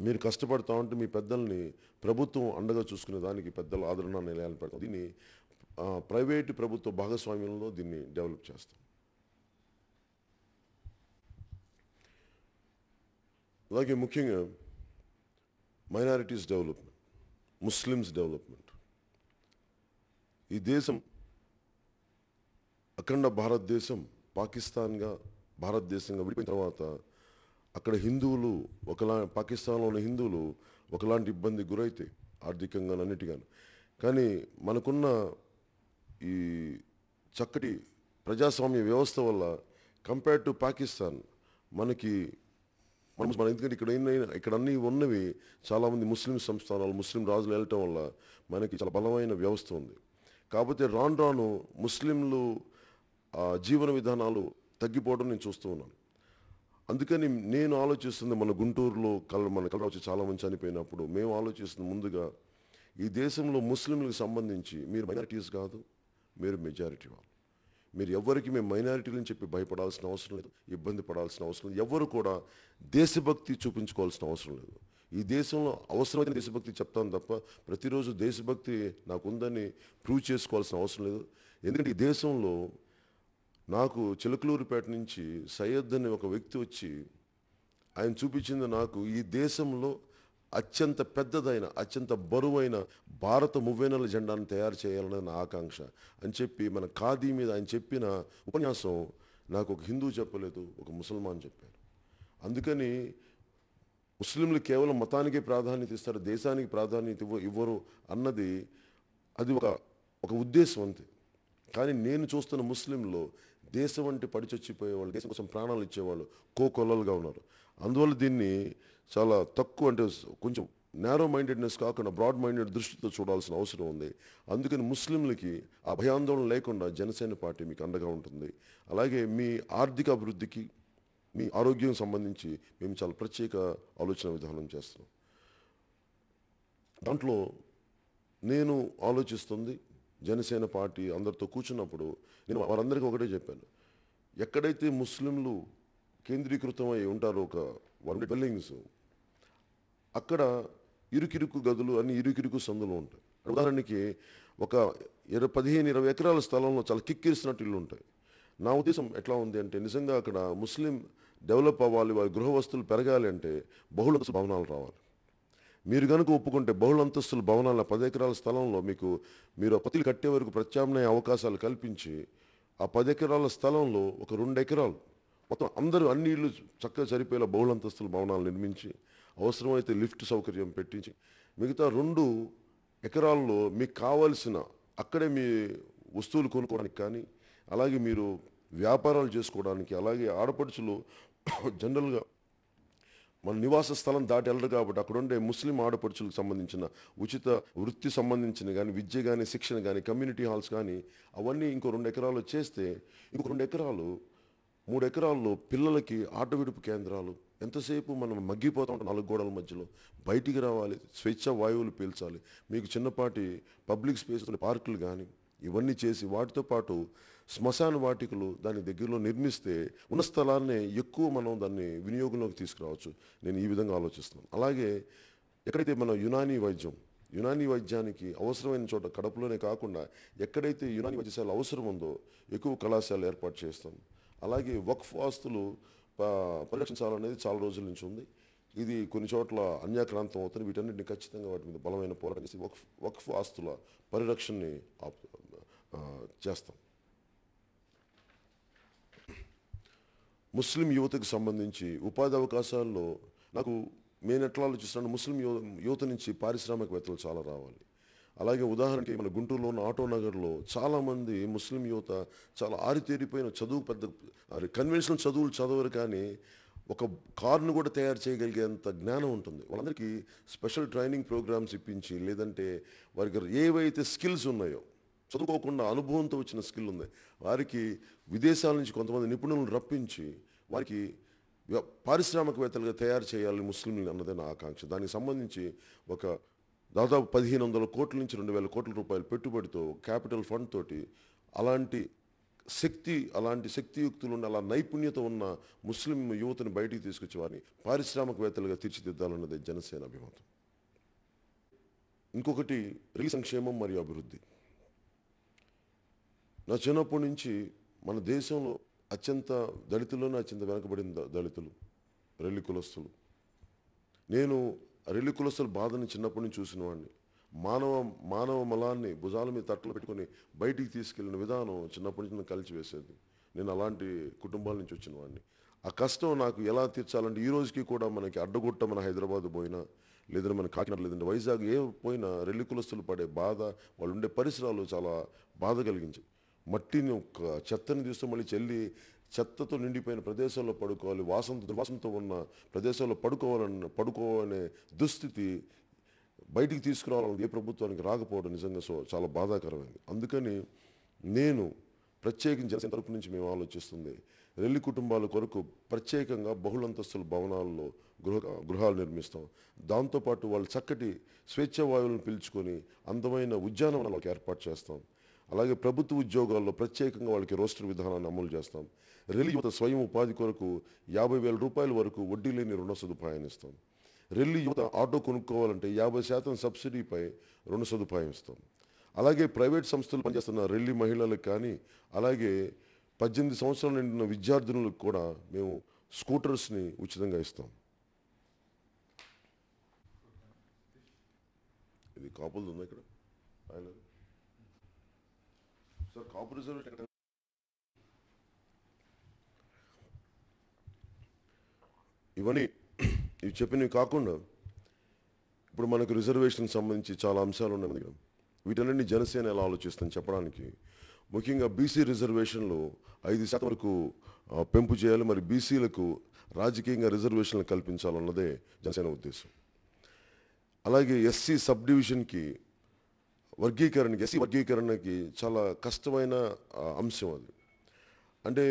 మీరు కష్టపడతా ఉంటే మీ పెద్దల్ని ప్రభుత్వం అండగా చూసుకునే దానికి పెద్దల ఆదరణ నిలయాలను పెడతాం. దీన్ని ప్రైవేటు ప్రభుత్వ భాగస్వామ్యంలో దీన్ని డెవలప్ చేస్తాం. అలాగే ముఖ్యంగా మైనారిటీస్ డెవలప్మెంట్, ముస్లిమ్స్ డెవలప్మెంట్. ఈ దేశం అఖండ భారతదేశం భారతదేశంగా విడిపోయిన తర్వాత అక్కడ హిందువులు పాకిస్తాన్లో ఉన్న హిందువులు ఒకలాంటి ఇబ్బంది గురైతే ఆర్థికంగా అన్నిటిగాను. కానీ మనకున్న ఈ చక్కటి ప్రజాస్వామ్య వ్యవస్థ వల్ల కంపేర్డ్ టు పాకిస్తాన్ మన ఎందుకంటే ఇక్కడ అన్నీ ఉన్నవి చాలామంది ముస్లిం సంస్థానాలు ముస్లిం రాజులు వెళ్ళటం వల్ల మనకి చాలా బలమైన వ్యవస్థ ఉంది. కాకపోతే రాను ముస్లింలు జీవన విధానాలు తగ్గిపోవడం నేను చూస్తూ ఉన్నాను. అందుకని నేను ఆలోచిస్తుంది మన గుంటూరులో మన కలవచ్చు చాలామంది చనిపోయినప్పుడు మేము ఆలోచిస్తుంది ముందుగా ఈ దేశంలో ముస్లింలకు సంబంధించి మీరు మైనారిటీస్ కాదు, మీరు మెజారిటీ వాళ్ళు. మీరు ఎవరికి మేము మైనారిటీలని చెప్పి భయపడాల్సిన అవసరం లేదు, ఇబ్బంది పడాల్సిన అవసరం లేదు. ఎవరు కూడా దేశభక్తి చూపించుకోవాల్సిన అవసరం లేదు. ఈ దేశంలో అవసరమైన దేశభక్తి చెప్తాను తప్ప ప్రతిరోజు దేశభక్తి నాకు ఉందని ప్రూవ్ చేసుకోవాల్సిన అవసరం లేదు. ఎందుకంటే ఈ దేశంలో నాకు చిలకలూరుపేట నుంచి సయ్యద్ అనే ఒక వ్యక్తి వచ్చి ఆయన చూపించింది నాకు ఈ దేశంలో అత్యంత పెద్దదైన అత్యంత బరువైన భారత మువ్వెన్నెల జెండాను తయారు చేయాలన్నది నా ఆకాంక్ష అని చెప్పి మన ఖాదీ మీద ఆయన చెప్పిన ఉపన్యాసం నాకు ఒక హిందూ చెప్పలేదు, ఒక ముసల్మాన్ చెప్పారు. అందుకని ముస్లింలు కేవలం మతానికే ప్రాధాన్యత ఇస్తారు, దేశానికి ప్రాధాన్యత ఇవ్వరు అన్నది అది ఒక ఉద్దేశం అంతే. కానీ నేను చూస్తున్న ముస్లింలో దేశం అంటే పడిచొచ్చిపోయేవాళ్ళు, దేశం కోసం ప్రాణాలు ఇచ్చేవాళ్ళు కోకొల్లలుగా ఉన్నారు. అందువల్ల దీన్ని చాలా తక్కువ అంటే కొంచెం నేరో మైండెడ్నెస్ కాకుండా బ్రాడ్ మైండెడ్ దృష్టితో చూడాల్సిన అవసరం ఉంది. అందుకని ముస్లింలకి ఆ భయాందోళన లేకుండా జనసేన పార్టీ మీకు అండగా ఉంటుంది. అలాగే మీ ఆర్థిక అభివృద్ధికి మీ ఆరోగ్యం సంబంధించి మేము చాలా ప్రత్యేక ఆలోచన విధానం చేస్తున్నాం. దాంట్లో నేను ఆలోచిస్తుంది జనసేన పార్టీ అందరితో కూర్చున్నప్పుడు నేను వారందరికీ ఒకటే చెప్పాను, ఎక్కడైతే ముస్లింలు కేంద్రీకృతమై ఉంటారో ఒక 100 బిల్డింగ్స్, అక్కడ ఇరుకిరుకు గదులు అన్ని ఇరుకిరుకు సందులు ఉంటాయి. ఉదాహరణకి ఒక 15-20 ఎకరాల స్థలంలో చాలా కిక్కిరిసినట్టు ఇల్లు ఉంటాయి. నా ఉద్దేశం ఎట్లా ఉంది అంటే, నిజంగా అక్కడ ముస్లిం డెవలప్ అవ్వాలి, వారి గృహ వస్తువులు పెరగాలి అంటే బహుళంతస్తుల భవనాలు రావాలి. మీరు కనుక ఒప్పుకుంటే బహుళంతస్తుల భవనాల 10 ఎకరాల స్థలంలో మీరు కొత్తలు కట్టే వరకు ప్రత్యామ్నాయ అవకాశాలు కల్పించి ఆ 10 ఎకరాల స్థలంలో ఒక 2 ఎకరాలు మొత్తం అందరూ అన్ని ఇళ్ళు చక్కగా సరిపోయేలా బహుళంతస్తుల భవనాలు నిర్మించి, అవసరమైతే లిఫ్ట్ సౌకర్యం పెట్టించి, మిగతా 2 ఎకరాల్లో మీకు కావాల్సిన అక్కడే మీ వస్తువులు కొనుక్కోవడానికి కానీ, అలాగే మీరు వ్యాపారాలు చేసుకోవడానికి, అలాగే ఆడపడుచులు జనరల్గా మన నివాస స్థలం దాటి వెళ్ళరు కాబట్టి అక్కడ ఉండే ముస్లిం ఆడపడుచులకు సంబంధించిన ఉచిత వృత్తి సంబంధించిన కానీ, విద్య కానీ, శిక్షణ కానీ, కమ్యూనిటీ హాల్స్ కానీ అవన్నీ ఇంకో 2 ఎకరాలు చేస్తే, ఇంకో 2 ఎకరాలు 3 ఎకరాల్లో పిల్లలకి ఆట విడుపు కేంద్రాలు, ఎంతసేపు మనం మగ్గిపోతూ ఉంటాం 4 గోడల మధ్యలో, బయటికి రావాలి, స్వేచ్ఛ వాయువులు పీల్చాలి, మీకు చిన్నపాటి పబ్లిక్ స్పేస్ పార్కులు కానీ ఇవన్నీ చేసి, వాటితో పాటు శ్మశాన వాటికలు దాని దగ్గరలో నిర్మిస్తే ఉన్న స్థలాన్నే ఎక్కువ మనం దాన్ని వినియోగంలోకి తీసుకురావచ్చు. నేను ఈ విధంగా ఆలోచిస్తున్నాను. అలాగే ఎక్కడైతే మన యునానీ వైద్యానికి అవసరమైన చోట కడపలోనే కాకుండా ఎక్కడైతే యునానీ వైద్యశాల అవసరం ఉందో ఎక్కువ కళాశాలలు ఏర్పాటు చేస్తాం. అలాగే వక్ఫ్ ఆస్తులు పరిరక్షించాలనేది చాలా రోజుల నుంచి ఉంది. ఇది కొన్ని చోట్ల అన్యాక్రాంతం అవుతుంది. వీటన్నిటిని ఖచ్చితంగా వాటి మీద బలమైన పోరాటం చేసి వక్ఫ్ ఆస్తుల పరిరక్షణని చేస్తాం. ముస్లిం యువతకు సంబంధించి ఉపాధి అవకాశాల్లో నేను ఎట్లా ఆలోచిస్తున్నాను, ముస్లిం యువత నుంచి పారిశ్రామికవేత్తలు చాలా రావాలి. అలాగే ఉదాహరణకి మన గుంటూరులో ఉన్న ఆటో నగర్లో చాలామంది ముస్లిం యువత చాలా ఆరితేరిపోయిన పెద్ద కన్వెన్షనల్ చదువులు చదవరు, కానీ ఒక కార్ను కూడా తయారు చేయగలిగేంత జ్ఞానం ఉంటుంది. వాళ్ళందరికీ స్పెషల్ ట్రైనింగ్ ప్రోగ్రామ్స్ ఇప్పించి, లేదంటే వారికి ఏవైతే స్కిల్స్ ఉన్నాయో, చదువుకోకుండా అనుభవంతో వచ్చిన స్కిల్ ఉంది, వారికి విదేశాల నుంచి కొంతమంది నిపుణులను రప్పించి వారికి పారిశ్రామికవేత్తలుగా తయారు చేయాలని ముస్లింలు అన్నదే నా ఆకాంక్ష. దానికి సంబంధించి ఒక దాదాపు 1500 కోట్ల నుంచి 2000 కోట్ల రూపాయల పెట్టుబడితో, క్యాపిటల్ ఫండ్ తోటి అలాంటి శక్తియుక్తులు ఉన్న, అలా నైపుణ్యత ఉన్న ముస్లిం యువతను బయటికి తీసుకొచ్చి వారిని పారిశ్రామికవేత్తలుగా తీర్చిదిద్దాలన్నది జనసేన అభిమతం. ఇంకొకటి రెల్లి సంక్షేమం మరియు అభివృద్ధి. నా చిన్నప్పటి నుంచి మన దేశంలో దళితుల్లోనే అత్యంత వెనకబడిన దళితులు రెల్లి కులస్తులు. నేను రెల్లి కులస్తుల బాధని చిన్నప్పటి నుంచి చూసిన వాడిని. మానవ మలాన్ని భుజాల మీద తట్టలు పెట్టుకొని బయటికి తీసుకెళ్లిన విధానం చిన్నప్పటి నుంచి నన్ను కలిచివేసేది. నేను అలాంటి కుటుంబాల నుంచి వచ్చిన వాడిని. ఆ కష్టం నాకు ఎలా తీర్చాలంటే, ఈ రోజుకి కూడా మనకి అడ్డగొట్ట మన హైదరాబాద్ పోయినా, లేదంటే మన కాకినాడ, లేదంటే వైజాగ్ పోయినా రెల్లి కులస్తులు పడే బాధ, వాళ్ళు ఉండే పరిసరాలు చాలా బాధ కలిగించాయి. మట్టిని చెత్తని తీస్తూ మళ్ళీ చెత్తతో నిండిపోయిన ప్రదేశాల్లో పడుకోవాలి, దుర్వాసనతో ఉన్న ప్రదేశాల్లో పడుకోవాలనే దుస్థితి బయటికి తీసుకురావాలని ఏ ప్రభుత్వానికి రాకపోవడం నిజంగా చాలా బాధాకరమైంది. అందుకని నేను ప్రత్యేకించి జనసేన తరపు నుంచి మేము ఆలోచిస్తుంది, రెల్లి కుటుంబాల కొరకు ప్రత్యేకంగా బహుళంతస్తుల భవనాల్లో గృహాలు నిర్మిస్తాం. దాంతోపాటు వాళ్ళు చక్కటి స్వేచ్ఛ వాయువులను పీల్చుకొని అందమైన ఉద్యానవనాలకు ఏర్పాటు చేస్తాం. అలాగే ప్రభుత్వ ఉద్యోగాల్లో ప్రత్యేకంగా వాళ్ళకి రోస్టర్ విధానాన్ని అమలు చేస్తాం. రెల్లి యువత స్వయం ఉపాధి కొరకు 50,000 రూపాయల వరకు వడ్డీ లేని రుణ సదుపాయాన్ని ఇస్తాం. రెల్లి యువత ఆటో కొనుక్కోవాలంటే 50% సబ్సిడీపై రుణ సదుపాయం ఇస్తాం. అలాగే ప్రైవేట్ సంస్థలు పనిచేస్తున్న రెల్లి మహిళలకు కానీ, అలాగే 18 సంవత్సరాలు నిండిన విద్యార్థినులకు కూడా మేము స్కూటర్స్ని ఉచితంగా ఇస్తాం. ఇది కాపులు ఉంది ఇక్కడ సార్, కాపు రిజర్వేషన్ ఇవి చెప్పినవి కాకుండా ఇప్పుడు మనకు రిజర్వేషన్కి సంబంధించి చాలా అంశాలు ఉన్నాయి. వీటన్నింటినీ జనసేన ఎలా ఆలోచిస్తుందని చెప్పడానికి, ముఖ్యంగా బీసీ రిజర్వేషన్లు 5% వరకు పెంపు చేయాలి, మరి బీసీలకు రాజకీయంగా రిజర్వేషన్లు కల్పించాలన్నదే జనసేన ఉద్దేశం. అలాగే ఎస్సీ సబ్ డివిజన్కి ఎస్సీ వర్గీకరణకి చాలా కష్టమైన అంశం అది. అంటే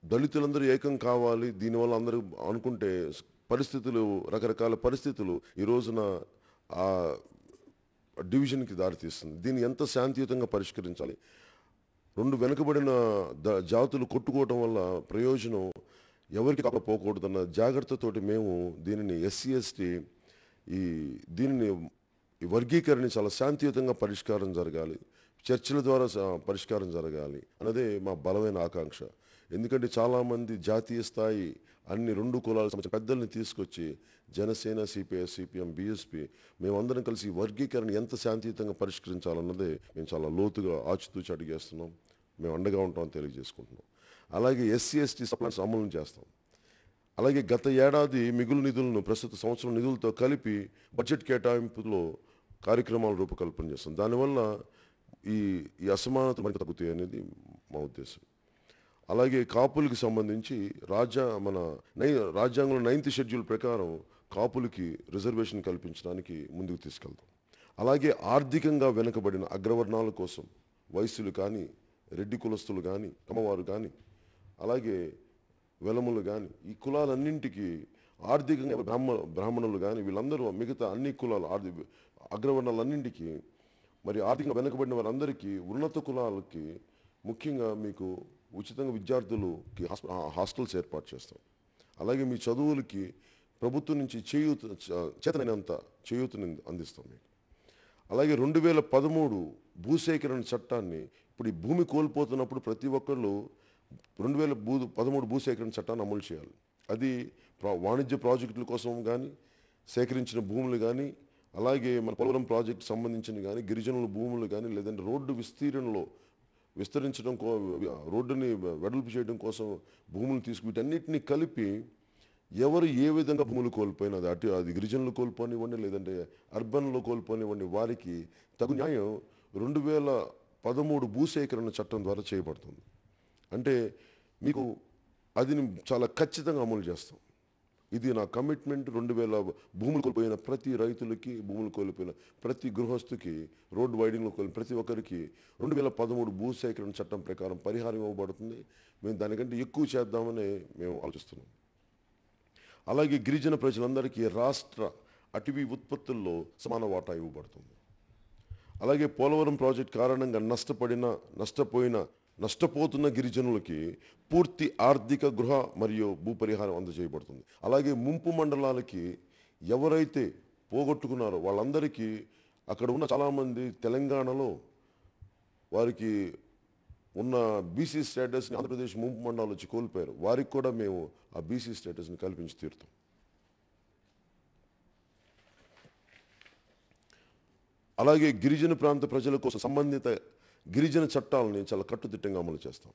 దళితులందరూ ఏకం కావాలి, దీనివల్ల అందరూ అనుకుంటే రకరకాల పరిస్థితులు ఈ రోజున డివిజన్కి దారితీస్తుంది. దీన్ని ఎంత శాంతియుతంగా పరిష్కరించాలి, రెండు వెనుకబడిన జాతులు కొట్టుకోవటం వల్ల ప్రయోజనం ఎవరికి పోకూడదన్న జాగ్రత్తతోటి మేము దీనిని ఎస్సీ ఎస్టీ ఈ దీనిని ఈ వర్గీకరణ చాలా శాంతియుతంగా పరిష్కారం జరగాలి, చర్చల ద్వారా పరిష్కారం జరగాలి అన్నదే మా బలమైన ఆకాంక్ష. ఎందుకంటే చాలామంది జాతీయ స్థాయి అన్ని రెండు కులాల సంబంధించిన పెద్దల్ని తీసుకొచ్చి జనసేన, సిపిఐ, సిపిఎం, బీఎస్పీ మేమందరం కలిసి వర్గీకరణ ఎంత శాంతియుతంగా పరిష్కరించాలన్నదే మేము చాలా లోతుగా ఆచితూచి అడిగేస్తున్నాం. మేము అండగా ఉంటామని తెలియజేసుకుంటున్నాం. అలాగే ఎస్సీ ఎస్టీ సప్లాన్స్ అమలు చేస్తాం. అలాగే గత ఏడాది మిగులు నిధులను ప్రస్తుత సంవత్సరం నిధులతో కలిపి బడ్జెట్ కేటాయింపులో కార్యక్రమాలు రూపకల్పన చేస్తాం. దానివల్ల ఈ అసమానత మరింత తగ్గుతాయి అనేది మా ఉద్దేశం. అలాగే కాపులకి సంబంధించి రాజ్యాంగంలో 9th షెడ్యూల్ ప్రకారం కాపులకి రిజర్వేషన్ కల్పించడానికి ముందుకు తీసుకెళ్తాం. అలాగే ఆర్థికంగా వెనుకబడిన అగ్రవర్ణాల కోసం వైశ్యులు కానీ, రెడ్డి కులస్తులు కానీ, కమ్మవారు కానీ, అలాగే వెలములు కానీ ఈ కులాలన్నింటికి ఆర్థికంగా బ్రాహ్మణులు కానీ వీళ్ళందరూ మిగతా అన్ని కులాలు అగ్రవర్ణాలన్నింటికి మరి ఆర్థికంగా వెనుకబడిన వారందరికీ ఉన్నత కులాలకి ముఖ్యంగా మీకు ఉచితంగా విద్యార్థులకి హాస్టల్స్ ఏర్పాటు చేస్తాం. అలాగే మీ చదువులకి ప్రభుత్వం నుంచి చేతనైనంత చేయూతని అందిస్తాం మీకు. అలాగే 2013 భూసేకరణ చట్టాన్ని ఇప్పుడు ఈ భూమి కోల్పోతున్నప్పుడు ప్రతి ఒక్కళ్ళు 2013 భూసేకరణ చట్టాన్ని అమలు చేయాలి. అది వాణిజ్య ప్రాజెక్టుల కోసం కానీ, సేకరించిన భూములు కానీ, అలాగే మన పోలవరం ప్రాజెక్టు సంబంధించిన కానీ, గిరిజనుల భూములు కానీ, లేదంటే రోడ్డు విస్తీర్ణంలో విస్తరించడం రోడ్డుని వెడల్పు చేయడం కోసం భూములు వీటన్నిటిని కలిపి ఎవరు ఏ విధంగా భూములు కోల్పోయినది అది గిరిజనులు కోల్పోనివ్వండి, లేదంటే అర్బన్లో కోల్పోనివ్వండి, వారికి తగు న్యాయం 2013 భూసేకరణ చట్టం ద్వారా చేయబడుతుంది. అంటే మీకు అది చాలా ఖచ్చితంగా అమలు చేస్తాం. ఇది నా కమిట్మెంట్. 2000 భూములు కోల్పోయిన ప్రతి రైతులకి, భూములు కోల్పోయిన ప్రతి గృహస్థుకి, రోడ్డు వైడింగ్లో కోల్పోయిన ప్రతి ఒక్కరికి 2013 భూసేకరణ చట్టం ప్రకారం పరిహారం ఇవ్వబడుతుంది. మేము దానికంటే ఎక్కువ చేద్దామని మేము ఆలోచిస్తున్నాం. అలాగే గిరిజన ప్రజలందరికీ రాష్ట్ర అటవీ ఉత్పత్తుల్లో సమాన వాటా ఇవ్వబడుతుంది. అలాగే పోలవరం ప్రాజెక్ట్ కారణంగా నష్టపోతున్న గిరిజనులకి పూర్తి ఆర్థిక, గృహ మరియు భూపరిహారం అందజేయబడుతుంది. అలాగే ముంపు మండలాలకి ఎవరైతే పోగొట్టుకున్నారో వాళ్ళందరికీ అక్కడ ఉన్న చాలామంది తెలంగాణలో వారికి ఉన్న బీసీ స్టేటస్ని ఆంధ్రప్రదేశ్ ముంపు మండలాలు వచ్చి కోల్పోయారు. వారికి కూడా మేము ఆ బీసీ స్టేటస్ని కల్పించి తీరుతాం. అలాగే గిరిజన ప్రాంత ప్రజల కోసం సంబంధిత గిరిజన చట్టాలని చాలా కట్టుదిట్టంగా అమలు చేస్తాం.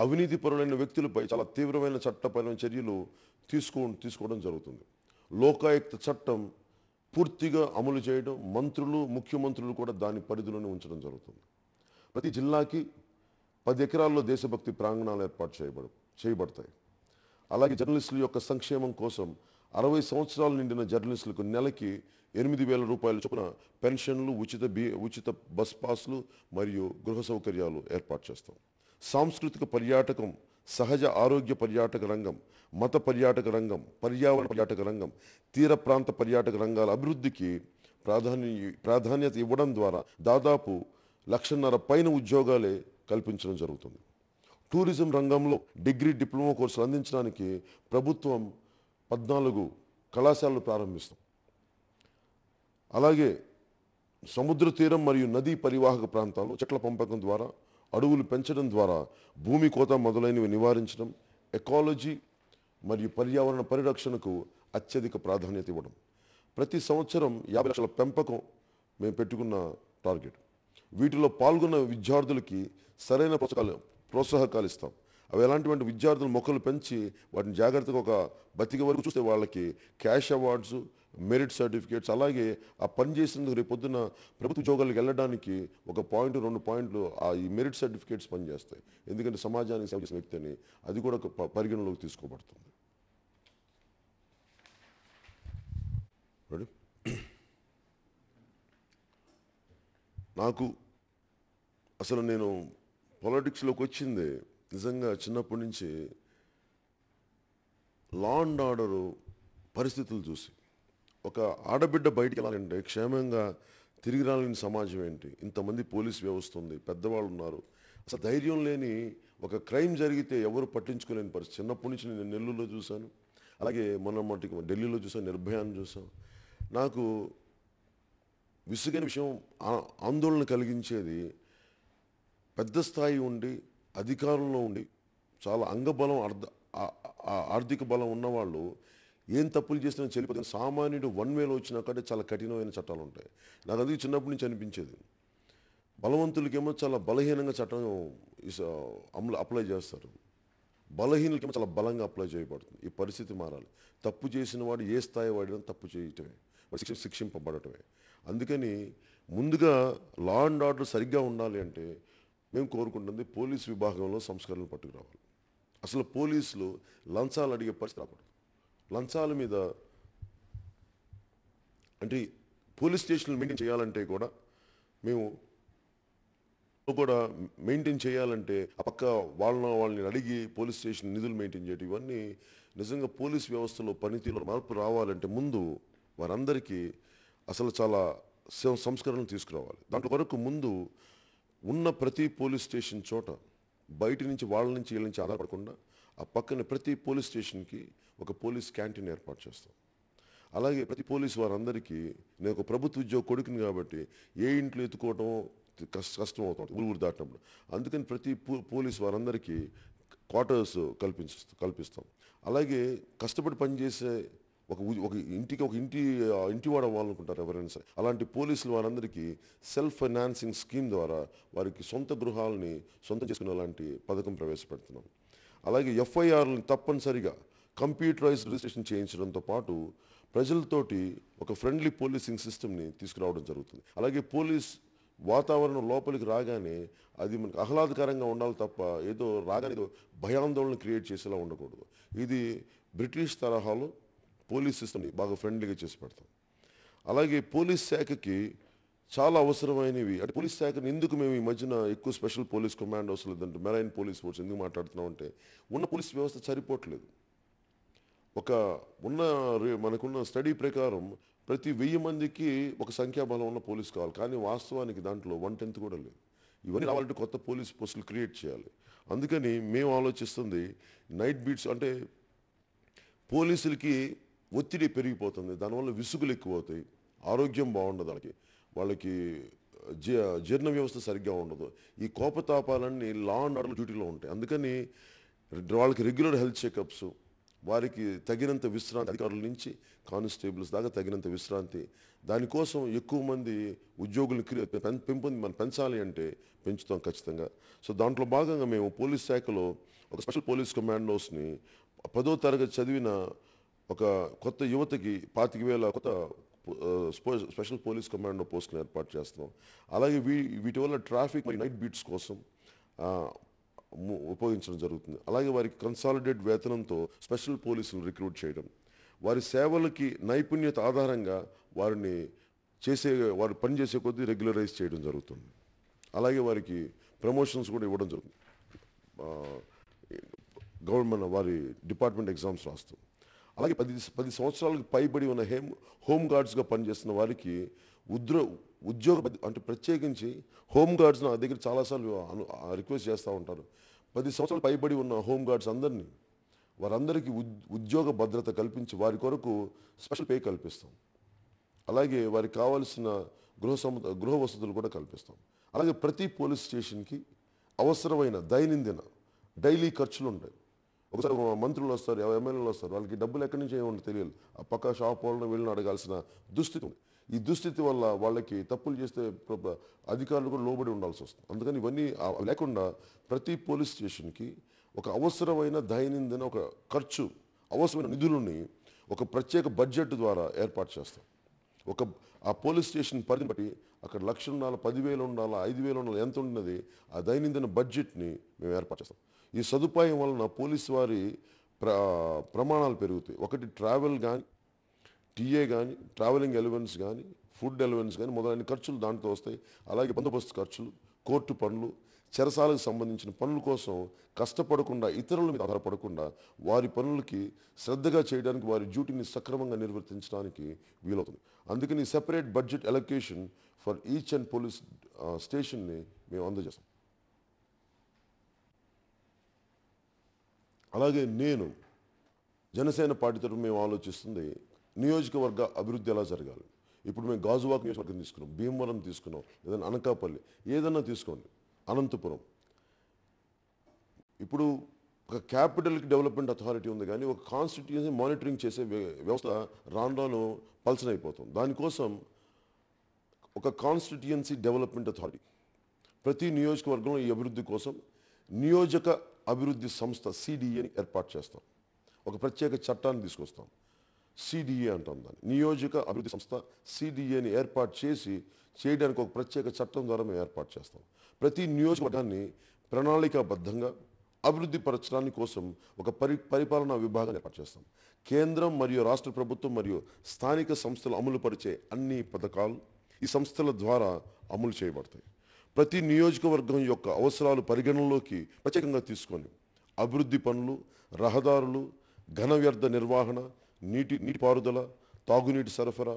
అవినీతి పరులైన వ్యక్తులపై చాలా తీవ్రమైన చట్టపరమైన చర్యలు తీసుకోవడం జరుగుతుంది. లోకాయుక్త చట్టం పూర్తిగా అమలు చేయడం, మంత్రులు, ముఖ్యమంత్రులు కూడా దాని పరిధిలోనే ఉంచడం జరుగుతుంది. ప్రతి జిల్లాకి 10 ఎకరాల్లో దేశభక్తి ప్రాంగణాలు ఏర్పాటు చేయబడతాయి. అలాగే జర్నలిస్టుల యొక్క సంక్షేమం కోసం 60 సంవత్సరాలు నిండిన జర్నలిస్టులకు నెలకి 8,000 రూపాయల చొప్పున పెన్షన్లు, ఉచిత బస్ పాస్లు మరియు గృహ సౌకర్యాలు ఏర్పాటు చేస్తాం. సాంస్కృతిక పర్యాటకం, సహజ ఆరోగ్య పర్యాటక రంగం, మత పర్యాటక రంగం, పర్యావరణ పర్యాటక రంగం, తీర ప్రాంత పర్యాటక రంగాల అభివృద్ధికి ప్రాధాన్యత ఇవ్వడం ద్వారా దాదాపు 1,500,000 పైన ఉద్యోగాలే కల్పించడం జరుగుతుంది. టూరిజం రంగంలో డిగ్రీ, డిప్లొమా కోర్సులు అందించడానికి ప్రభుత్వం 14 కళాశాలలు ప్రారంభిస్తాం. అలాగే సముద్ర తీరం మరియు నదీ పరివాహక ప్రాంతాల్లో చెట్ల పెంపకం ద్వారా, అడవులు పెంచడం ద్వారా భూమి కోత మొదలైనవి నివారించడం, ఎకాలజీ మరియు పర్యావరణ పరిరక్షణకు అత్యధిక ప్రాధాన్యత ఇవ్వడం. ప్రతి సంవత్సరం 50 లక్షల పెంపకం మేము పెట్టుకున్న టార్గెట్. వీటిలో పాల్గొన్న విద్యార్థులకి సరైన ప్రోత్సాహకాలు ఇస్తాం. అవి ఎలాంటివంటి విద్యార్థులు మొక్కలు పెంచి వాటిని జాగ్రత్తగా ఒక బతిక వరకు చూస్తే వాళ్ళకి క్యాష్ అవార్డ్స్, మెరిట్ సర్టిఫికేట్స్, అలాగే ఆ పని చేసినందుకు రేపు పొద్దున ప్రభుత్వ ఉద్యోగాలకు వెళ్ళడానికి 1 పాయింట్ 2 పాయింట్లు ఈ మెరిట్ సర్టిఫికేట్స్ పనిచేస్తాయి. ఎందుకంటే సమాజానికి సేవ చేసిన వ్యక్తి అని అది కూడా పరిగణలోకి తీసుకోబడుతుంది. అసలు నేను పాలిటిక్స్లోకి వచ్చింది నిజంగా చిన్నప్పటి నుంచి లా అండ్ ఆర్డరు పరిస్థితులు చూసి. ఒక ఆడబిడ్డ బయటికి వెళ్ళాలంటే క్షేమంగా తిరిగి రాలేని సమాజం ఏంటి, ఇంతమంది పోలీస్ వ్యవస్థ ఉంది, పెద్దవాళ్ళు ఉన్నారు, అసలు ధైర్యం లేని ఒక క్రైమ్ జరిగితే ఎవరు పట్టించుకోలేని పరిస్థితి. చిన్నప్పటి నుంచి నేను నెల్లూరులో చూశాను. అలాగే మొన్న మటుకు ఢిల్లీలో చూసాను, నిర్భయాన్ని చూసాం. నాకు విసుగైన విషయం, ఆందోళన కలిగించేది, పెద్ద స్థాయి ఉండి అధికారంలో ఉండి చాలా అంగబలం ఆర్థిక బలం ఉన్నవాళ్ళు ఏం తప్పులు చేసినా చెల్లిపోతుంది. సామాన్యుడు వన్ వేలో వచ్చినా కంటే చాలా కఠినమైన చట్టాలు ఉంటాయి. నాకు అది చిన్నప్పటి నుంచి అనిపించేది. బలవంతులకేమో చాలా బలహీనంగా చట్టం అప్లై చేస్తారు, బలహీనులకేమో చాలా బలంగా అప్లై చేయబడుతుంది. ఈ పరిస్థితి మారాలి. తప్పు చేసిన వాడు ఏ స్థాయి వాడినా తప్పు చేయటమే, శిక్షింపబడటమే. అందుకని ముందుగా లా అండ్ ఆర్డర్ సరిగ్గా ఉండాలి అంటే మేము కోరుకుంటుంది పోలీస్ విభాగంలో సంస్కరణలు పట్టుకురావాలి. అసలు పోలీసులు లంచాలు అడిగే పరిస్థితి రాకూడదు. లంచాల మీద అంటే పోలీస్ స్టేషన్లు మెయింటైన్ చేయాలంటే కూడా మేము మెయింటైన్ చేయాలంటే ఆ పక్క వాళ్ళని అడిగి పోలీస్ స్టేషన్ నిధులు మెయింటైన్ చేయడం, ఇవన్నీ నిజంగా పోలీస్ వ్యవస్థలో పనితీరులో మార్పు రావాలంటే ముందు వారందరికీ అసలు చాలా సంస్కరణలు తీసుకురావాలి. దాంట్లో వరకు ముందు ఉన్న ప్రతి పోలీస్ స్టేషన్ చోట బయట నుంచి వాళ్ళ నుంచి వీళ్ళ నుంచి ఆధారపడకుండా ఆ పక్కన ప్రతి పోలీస్ స్టేషన్కి ఒక పోలీస్ క్యాంటీన్ ఏర్పాటు చేస్తాం. అలాగే ప్రతి పోలీసు వారందరికీ, నేను ఒక ప్రభుత్వ ఉద్యోగ కొడుకుని కాబట్టి ఏ ఇంట్లో ఎత్తుకోవటం కష్టం అవుతుంది ఊరు దాటినప్పుడు. అందుకని ప్రతి పోలీసు వారందరికీ క్వార్టర్స్ కల్పిస్తాం. అలాగే కష్టపడి పనిచేసే ఒక ఇంటి వాడు అవ్వాలనుకుంటారు ఎవరైనా సరే, అలాంటి పోలీసులు వారందరికీ సెల్ఫ్ ఫైనాన్సింగ్ స్కీమ్ ద్వారా వారికి సొంత గృహాలని సొంతం చేసుకునే అలాంటి పథకం ప్రవేశపెడుతున్నాం. అలాగే ఎఫ్ఐఆర్లను తప్పనిసరిగా కంప్యూటరైజ్డ్ రిజిస్ట్రేషన్ చేయించడంతో పాటు ప్రజలతోటి ఒక ఫ్రెండ్లీ పోలీసింగ్ సిస్టమ్ని తీసుకురావడం జరుగుతుంది. అలాగే పోలీస్ వాతావరణం లోపలికి రాగానే అది మనకు ఆహ్లాదకరంగా ఉండాలి తప్ప ఏదో రాగానే ఏదో భయాందోళన క్రియేట్ చేసేలా ఉండకూడదు. ఇది బ్రిటిష్ తరహాలో పోలీస్ సిస్టమ్ని బాగా ఫ్రెండ్లీగా చేసి పెడతాం. అలాగే పోలీస్ శాఖకి చాలా అవసరమైనవి, అంటే పోలీస్ శాఖను ఎందుకు మేము ఈ మధ్యన ఎక్కువ స్పెషల్ పోలీస్ కమాండోస్ లేదంటే మెరైన్ పోలీస్ ఫోర్స్ ఎందుకు మాట్లాడుతున్నాం అంటే ఉన్న పోలీస్ వ్యవస్థ సరిపోవట్లేదు. మనకున్న స్టడీ ప్రకారం ప్రతి 1000 మందికి ఒక సంఖ్యాబలం ఉన్న పోలీస్ కావాలి, కానీ వాస్తవానికి దాంట్లో 1/10 కూడా లేదు. ఇవన్నీ రావాలంటే కొత్త పోలీస్ పోస్టులు క్రియేట్ చేయాలి. అందుకని మేము ఆలోచిస్తుంది నైట్ బీట్స్, అంటే పోలీసులకి ఒత్తిడి పెరిగిపోతుంది, దానివల్ల విసుగులు ఎక్కువ అవుతాయి, ఆరోగ్యం బాగుండదు, వాళ్ళకి జీర్ణ వ్యవస్థ సరిగ్గా ఉండదు. ఈ కోపతాపాలన్నీ లా అండ్ ఆర్డర్ డ్యూటీలో ఉంటాయి. అందుకని వాళ్ళకి రెగ్యులర్ హెల్త్ చెకప్స్, వారికి తగినంత విశ్రాంతి, అధికారుల నుంచి కానిస్టేబుల్స్ దాకా తగినంత విశ్రాంతి, దానికోసం ఎక్కువ మంది ఉద్యోగులను పెంచాలి అంటే పెంచుతాం ఖచ్చితంగా. సో దాంట్లో భాగంగా మేము పోలీస్ శాఖలో ఒక స్పెషల్ పోలీస్ కమాండోస్ని 10వ తరగతి చదివిన ఒక కొత్త యువతకి 25,000 కొత్త స్పెషల్ పోలీస్ కమాండో పోస్టులను ఏర్పాటు చేస్తున్నాం. అలాగే వీటి వల్ల ట్రాఫిక్ మరియు నైట్ బీట్స్ కోసం ఉపయోగించడం జరుగుతుంది. అలాగే వారికి కన్సాలిడేట్ వేతనంతో స్పెషల్ పోలీసులు రిక్రూట్ చేయడం, వారి సేవలకి నైపుణ్యత ఆధారంగా వారు పనిచేసే కొద్దీ రెగ్యులరైజ్ చేయడం జరుగుతుంది. అలాగే వారికి ప్రమోషన్స్ కూడా ఇవ్వడం జరుగుతుంది. గవర్నమెంట్ వారి డిపార్ట్మెంట్ ఎగ్జామ్స్ రాస్తూ. అలాగే 10 సంవత్సరాలకు పైబడి ఉన్న హోమ్ గార్డ్స్గా పనిచేస్తున్న వారికి ఉద్యోగ అంటే ప్రత్యేకించి హోమ్ గార్డ్స్ నా దగ్గర చాలాసార్లు రిక్వెస్ట్ చేస్తూ ఉంటారు. 10 సంవత్సరాలు పైబడి ఉన్న హోమ్ గార్డ్స్ వారందరికీ ఉద్యోగ భద్రత కల్పించి వారి కొరకు స్పెషల్ పే కల్పిస్తాం. అలాగే వారికి కావాల్సిన గృహ వసతులు కూడా కల్పిస్తాం. అలాగే ప్రతి పోలీస్ స్టేషన్కి అవసరమైన డైలీ ఖర్చులు ఉంటాయి. ఒకసారి మంత్రులు వస్తారు, ఎమ్మెల్యేలు వస్తారు, వాళ్ళకి డబ్బులు ఎక్కడి నుంచి ఏమో తెలియదు, ఆ పక్క షాప్ వాళ్ళని వీళ్ళని అడగాల్సిన దుస్థితి ఉంది. ఈ దుస్థితి వల్ల వాళ్ళకి తప్పులు చేస్తే అధికారులు కూడా లోబడి ఉండాల్సి వస్తుంది. అందుకని ఇవన్నీ లేకుండా ప్రతి పోలీస్ స్టేషన్కి ఒక అవసరమైన దైనందిన ఒక అవసరమైన నిధులని ఒక ప్రత్యేక బడ్జెట్ ద్వారా ఏర్పాటు చేస్తాం. ఆ పోలీస్ స్టేషన్ పరిధిని బట్టి అక్కడ 1,00,000 ఉండాలి, 10,000 ఉండాలి, 5,000 ఉండాలి, ఎంత ఉన్నది ఆ దైనందిన బడ్జెట్ని మేము ఏర్పాటు చేస్తాం. ఈ సదుపాయం వలన పోలీసు వారి ప్రమాణాలు పెరుగుతాయి. ఒకటి ట్రావెల్ కానీ, టీఏ కానీ, ట్రావెలింగ్ ఎలవెన్స్ కానీ, ఫుడ్ ఎలవెన్స్ కానీ మొదలైన ఖర్చులు దాంట్లో వస్తాయి. అలాగే బందోబస్తు ఖర్చులు, కోర్టు పనులు, చెరసాలకు సంబంధించిన పనుల కోసం కష్టపడకుండా, ఇతరుల మీద ఆధారపడకుండా వారి పనులకి శ్రద్ధగా చేయడానికి, వారి డ్యూటీని సక్రమంగా నిర్వర్తించడానికి వీలవుతుంది. అందుకని separate budget allocation for each and police స్టేషన్ని మేము అందజేస్తాం. అలాగే నేను జనసేన పార్టీతో మేము ఆలోచిస్తుంది నియోజకవర్గ అభివృద్ధి ఎలా జరగాలి. ఇప్పుడు మేము గాజువాక నియోజకవర్గం తీసుకున్నాం, భీమవరం తీసుకున్నాం, ఏదైనా అనకాపల్లి, ఏదన్నా తీసుకోండి, అనంతపురం. ఇప్పుడు ఒక క్యాపిటల్ డెవలప్మెంట్ అథారిటీ ఉంది, కానీ ఒక కాన్స్టిట్యూన్సీ మానిటరింగ్ చేసే వ్యవస్థ రాను రాను పల్సన్ అయిపోతుంది. దానికోసం ఒక కాన్స్టిట్యూన్సీ డెవలప్మెంట్ అథారిటీ ప్రతి నియోజకవర్గంలో ఈ అభివృద్ధి కోసం నియోజక అభివృద్ధి సంస్థ సిడిఏని ఏర్పాటు చేస్తాం. ఒక ప్రత్యేక చట్టాన్ని తీసుకొస్తాం, సిడిఏ అంటాం దాన్ని, నియోజక అభివృద్ధి సంస్థ సిడిఏని ఏర్పాటు చేయడానికి ఒక ప్రత్యేక చట్టం ద్వారా మేము ఏర్పాటు చేస్తాం. ప్రతి నియోజకవర్గాన్ని ప్రణాళికాబద్ధంగా అభివృద్ధి పరచడానికి కోసం ఒక పరిపాలనా విభాగాన్ని ఏర్పాటు చేస్తాం. కేంద్రం మరియు రాష్ట్ర ప్రభుత్వం మరియు స్థానిక సంస్థలు అమలు పరిచే అన్ని పథకాలు ఈ సంస్థల ద్వారా అమలు చేయబడతాయి. ప్రతి నియోజకవర్గం యొక్క అవసరాలు పరిగణనలోకి ప్రత్యేకంగా తీసుకొని అభివృద్ధి పనులు, రహదారులు, ఘన వ్యర్థ నిర్వహణ, నీటిపారుదల, తాగునీటి సరఫరా,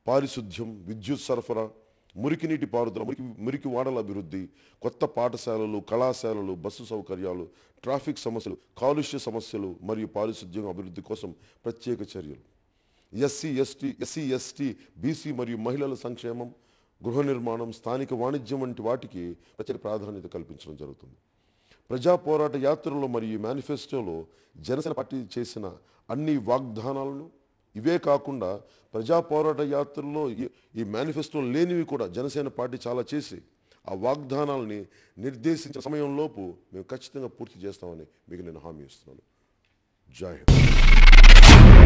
పారిశుద్ధ్యం, విద్యుత్ సరఫరా, మురికి నీటి పారుదల, మురికి వాడల అభివృద్ధి, కొత్త పాఠశాలలు, కళాశాలలు, బస్సు సౌకర్యాలు, ట్రాఫిక్ సమస్యలు, కాలుష్య సమస్యలు మరియు పారిశుద్ధ్యం అభివృద్ధి కోసం ప్రత్యేక చర్యలు, ఎస్సీ ఎస్టీ బీసీ మరియు మహిళల సంక్షేమం, గృహ నిర్మాణం, స్థానిక వాణిజ్యం వంటి వాటికి ప్రత్యేక ప్రాధాన్యత కల్పించడం జరుగుతుంది. ప్రజా పోరాట యాత్రలో మరియు మేనిఫెస్టోలో జనసేన పార్టీ చేసిన అన్ని వాగ్దానాలను, ఇవే కాకుండా ప్రజా పోరాట యాత్రలో ఈ మేనిఫెస్టోలో లేనివి కూడా జనసేన పార్టీ చాలా చేసి ఆ వాగ్దానాలని నిర్దేశించిన సమయంలోపు మేము ఖచ్చితంగా పూర్తి చేస్తామని మీకు నేను హామీ ఇస్తున్నాను. జై హింద్.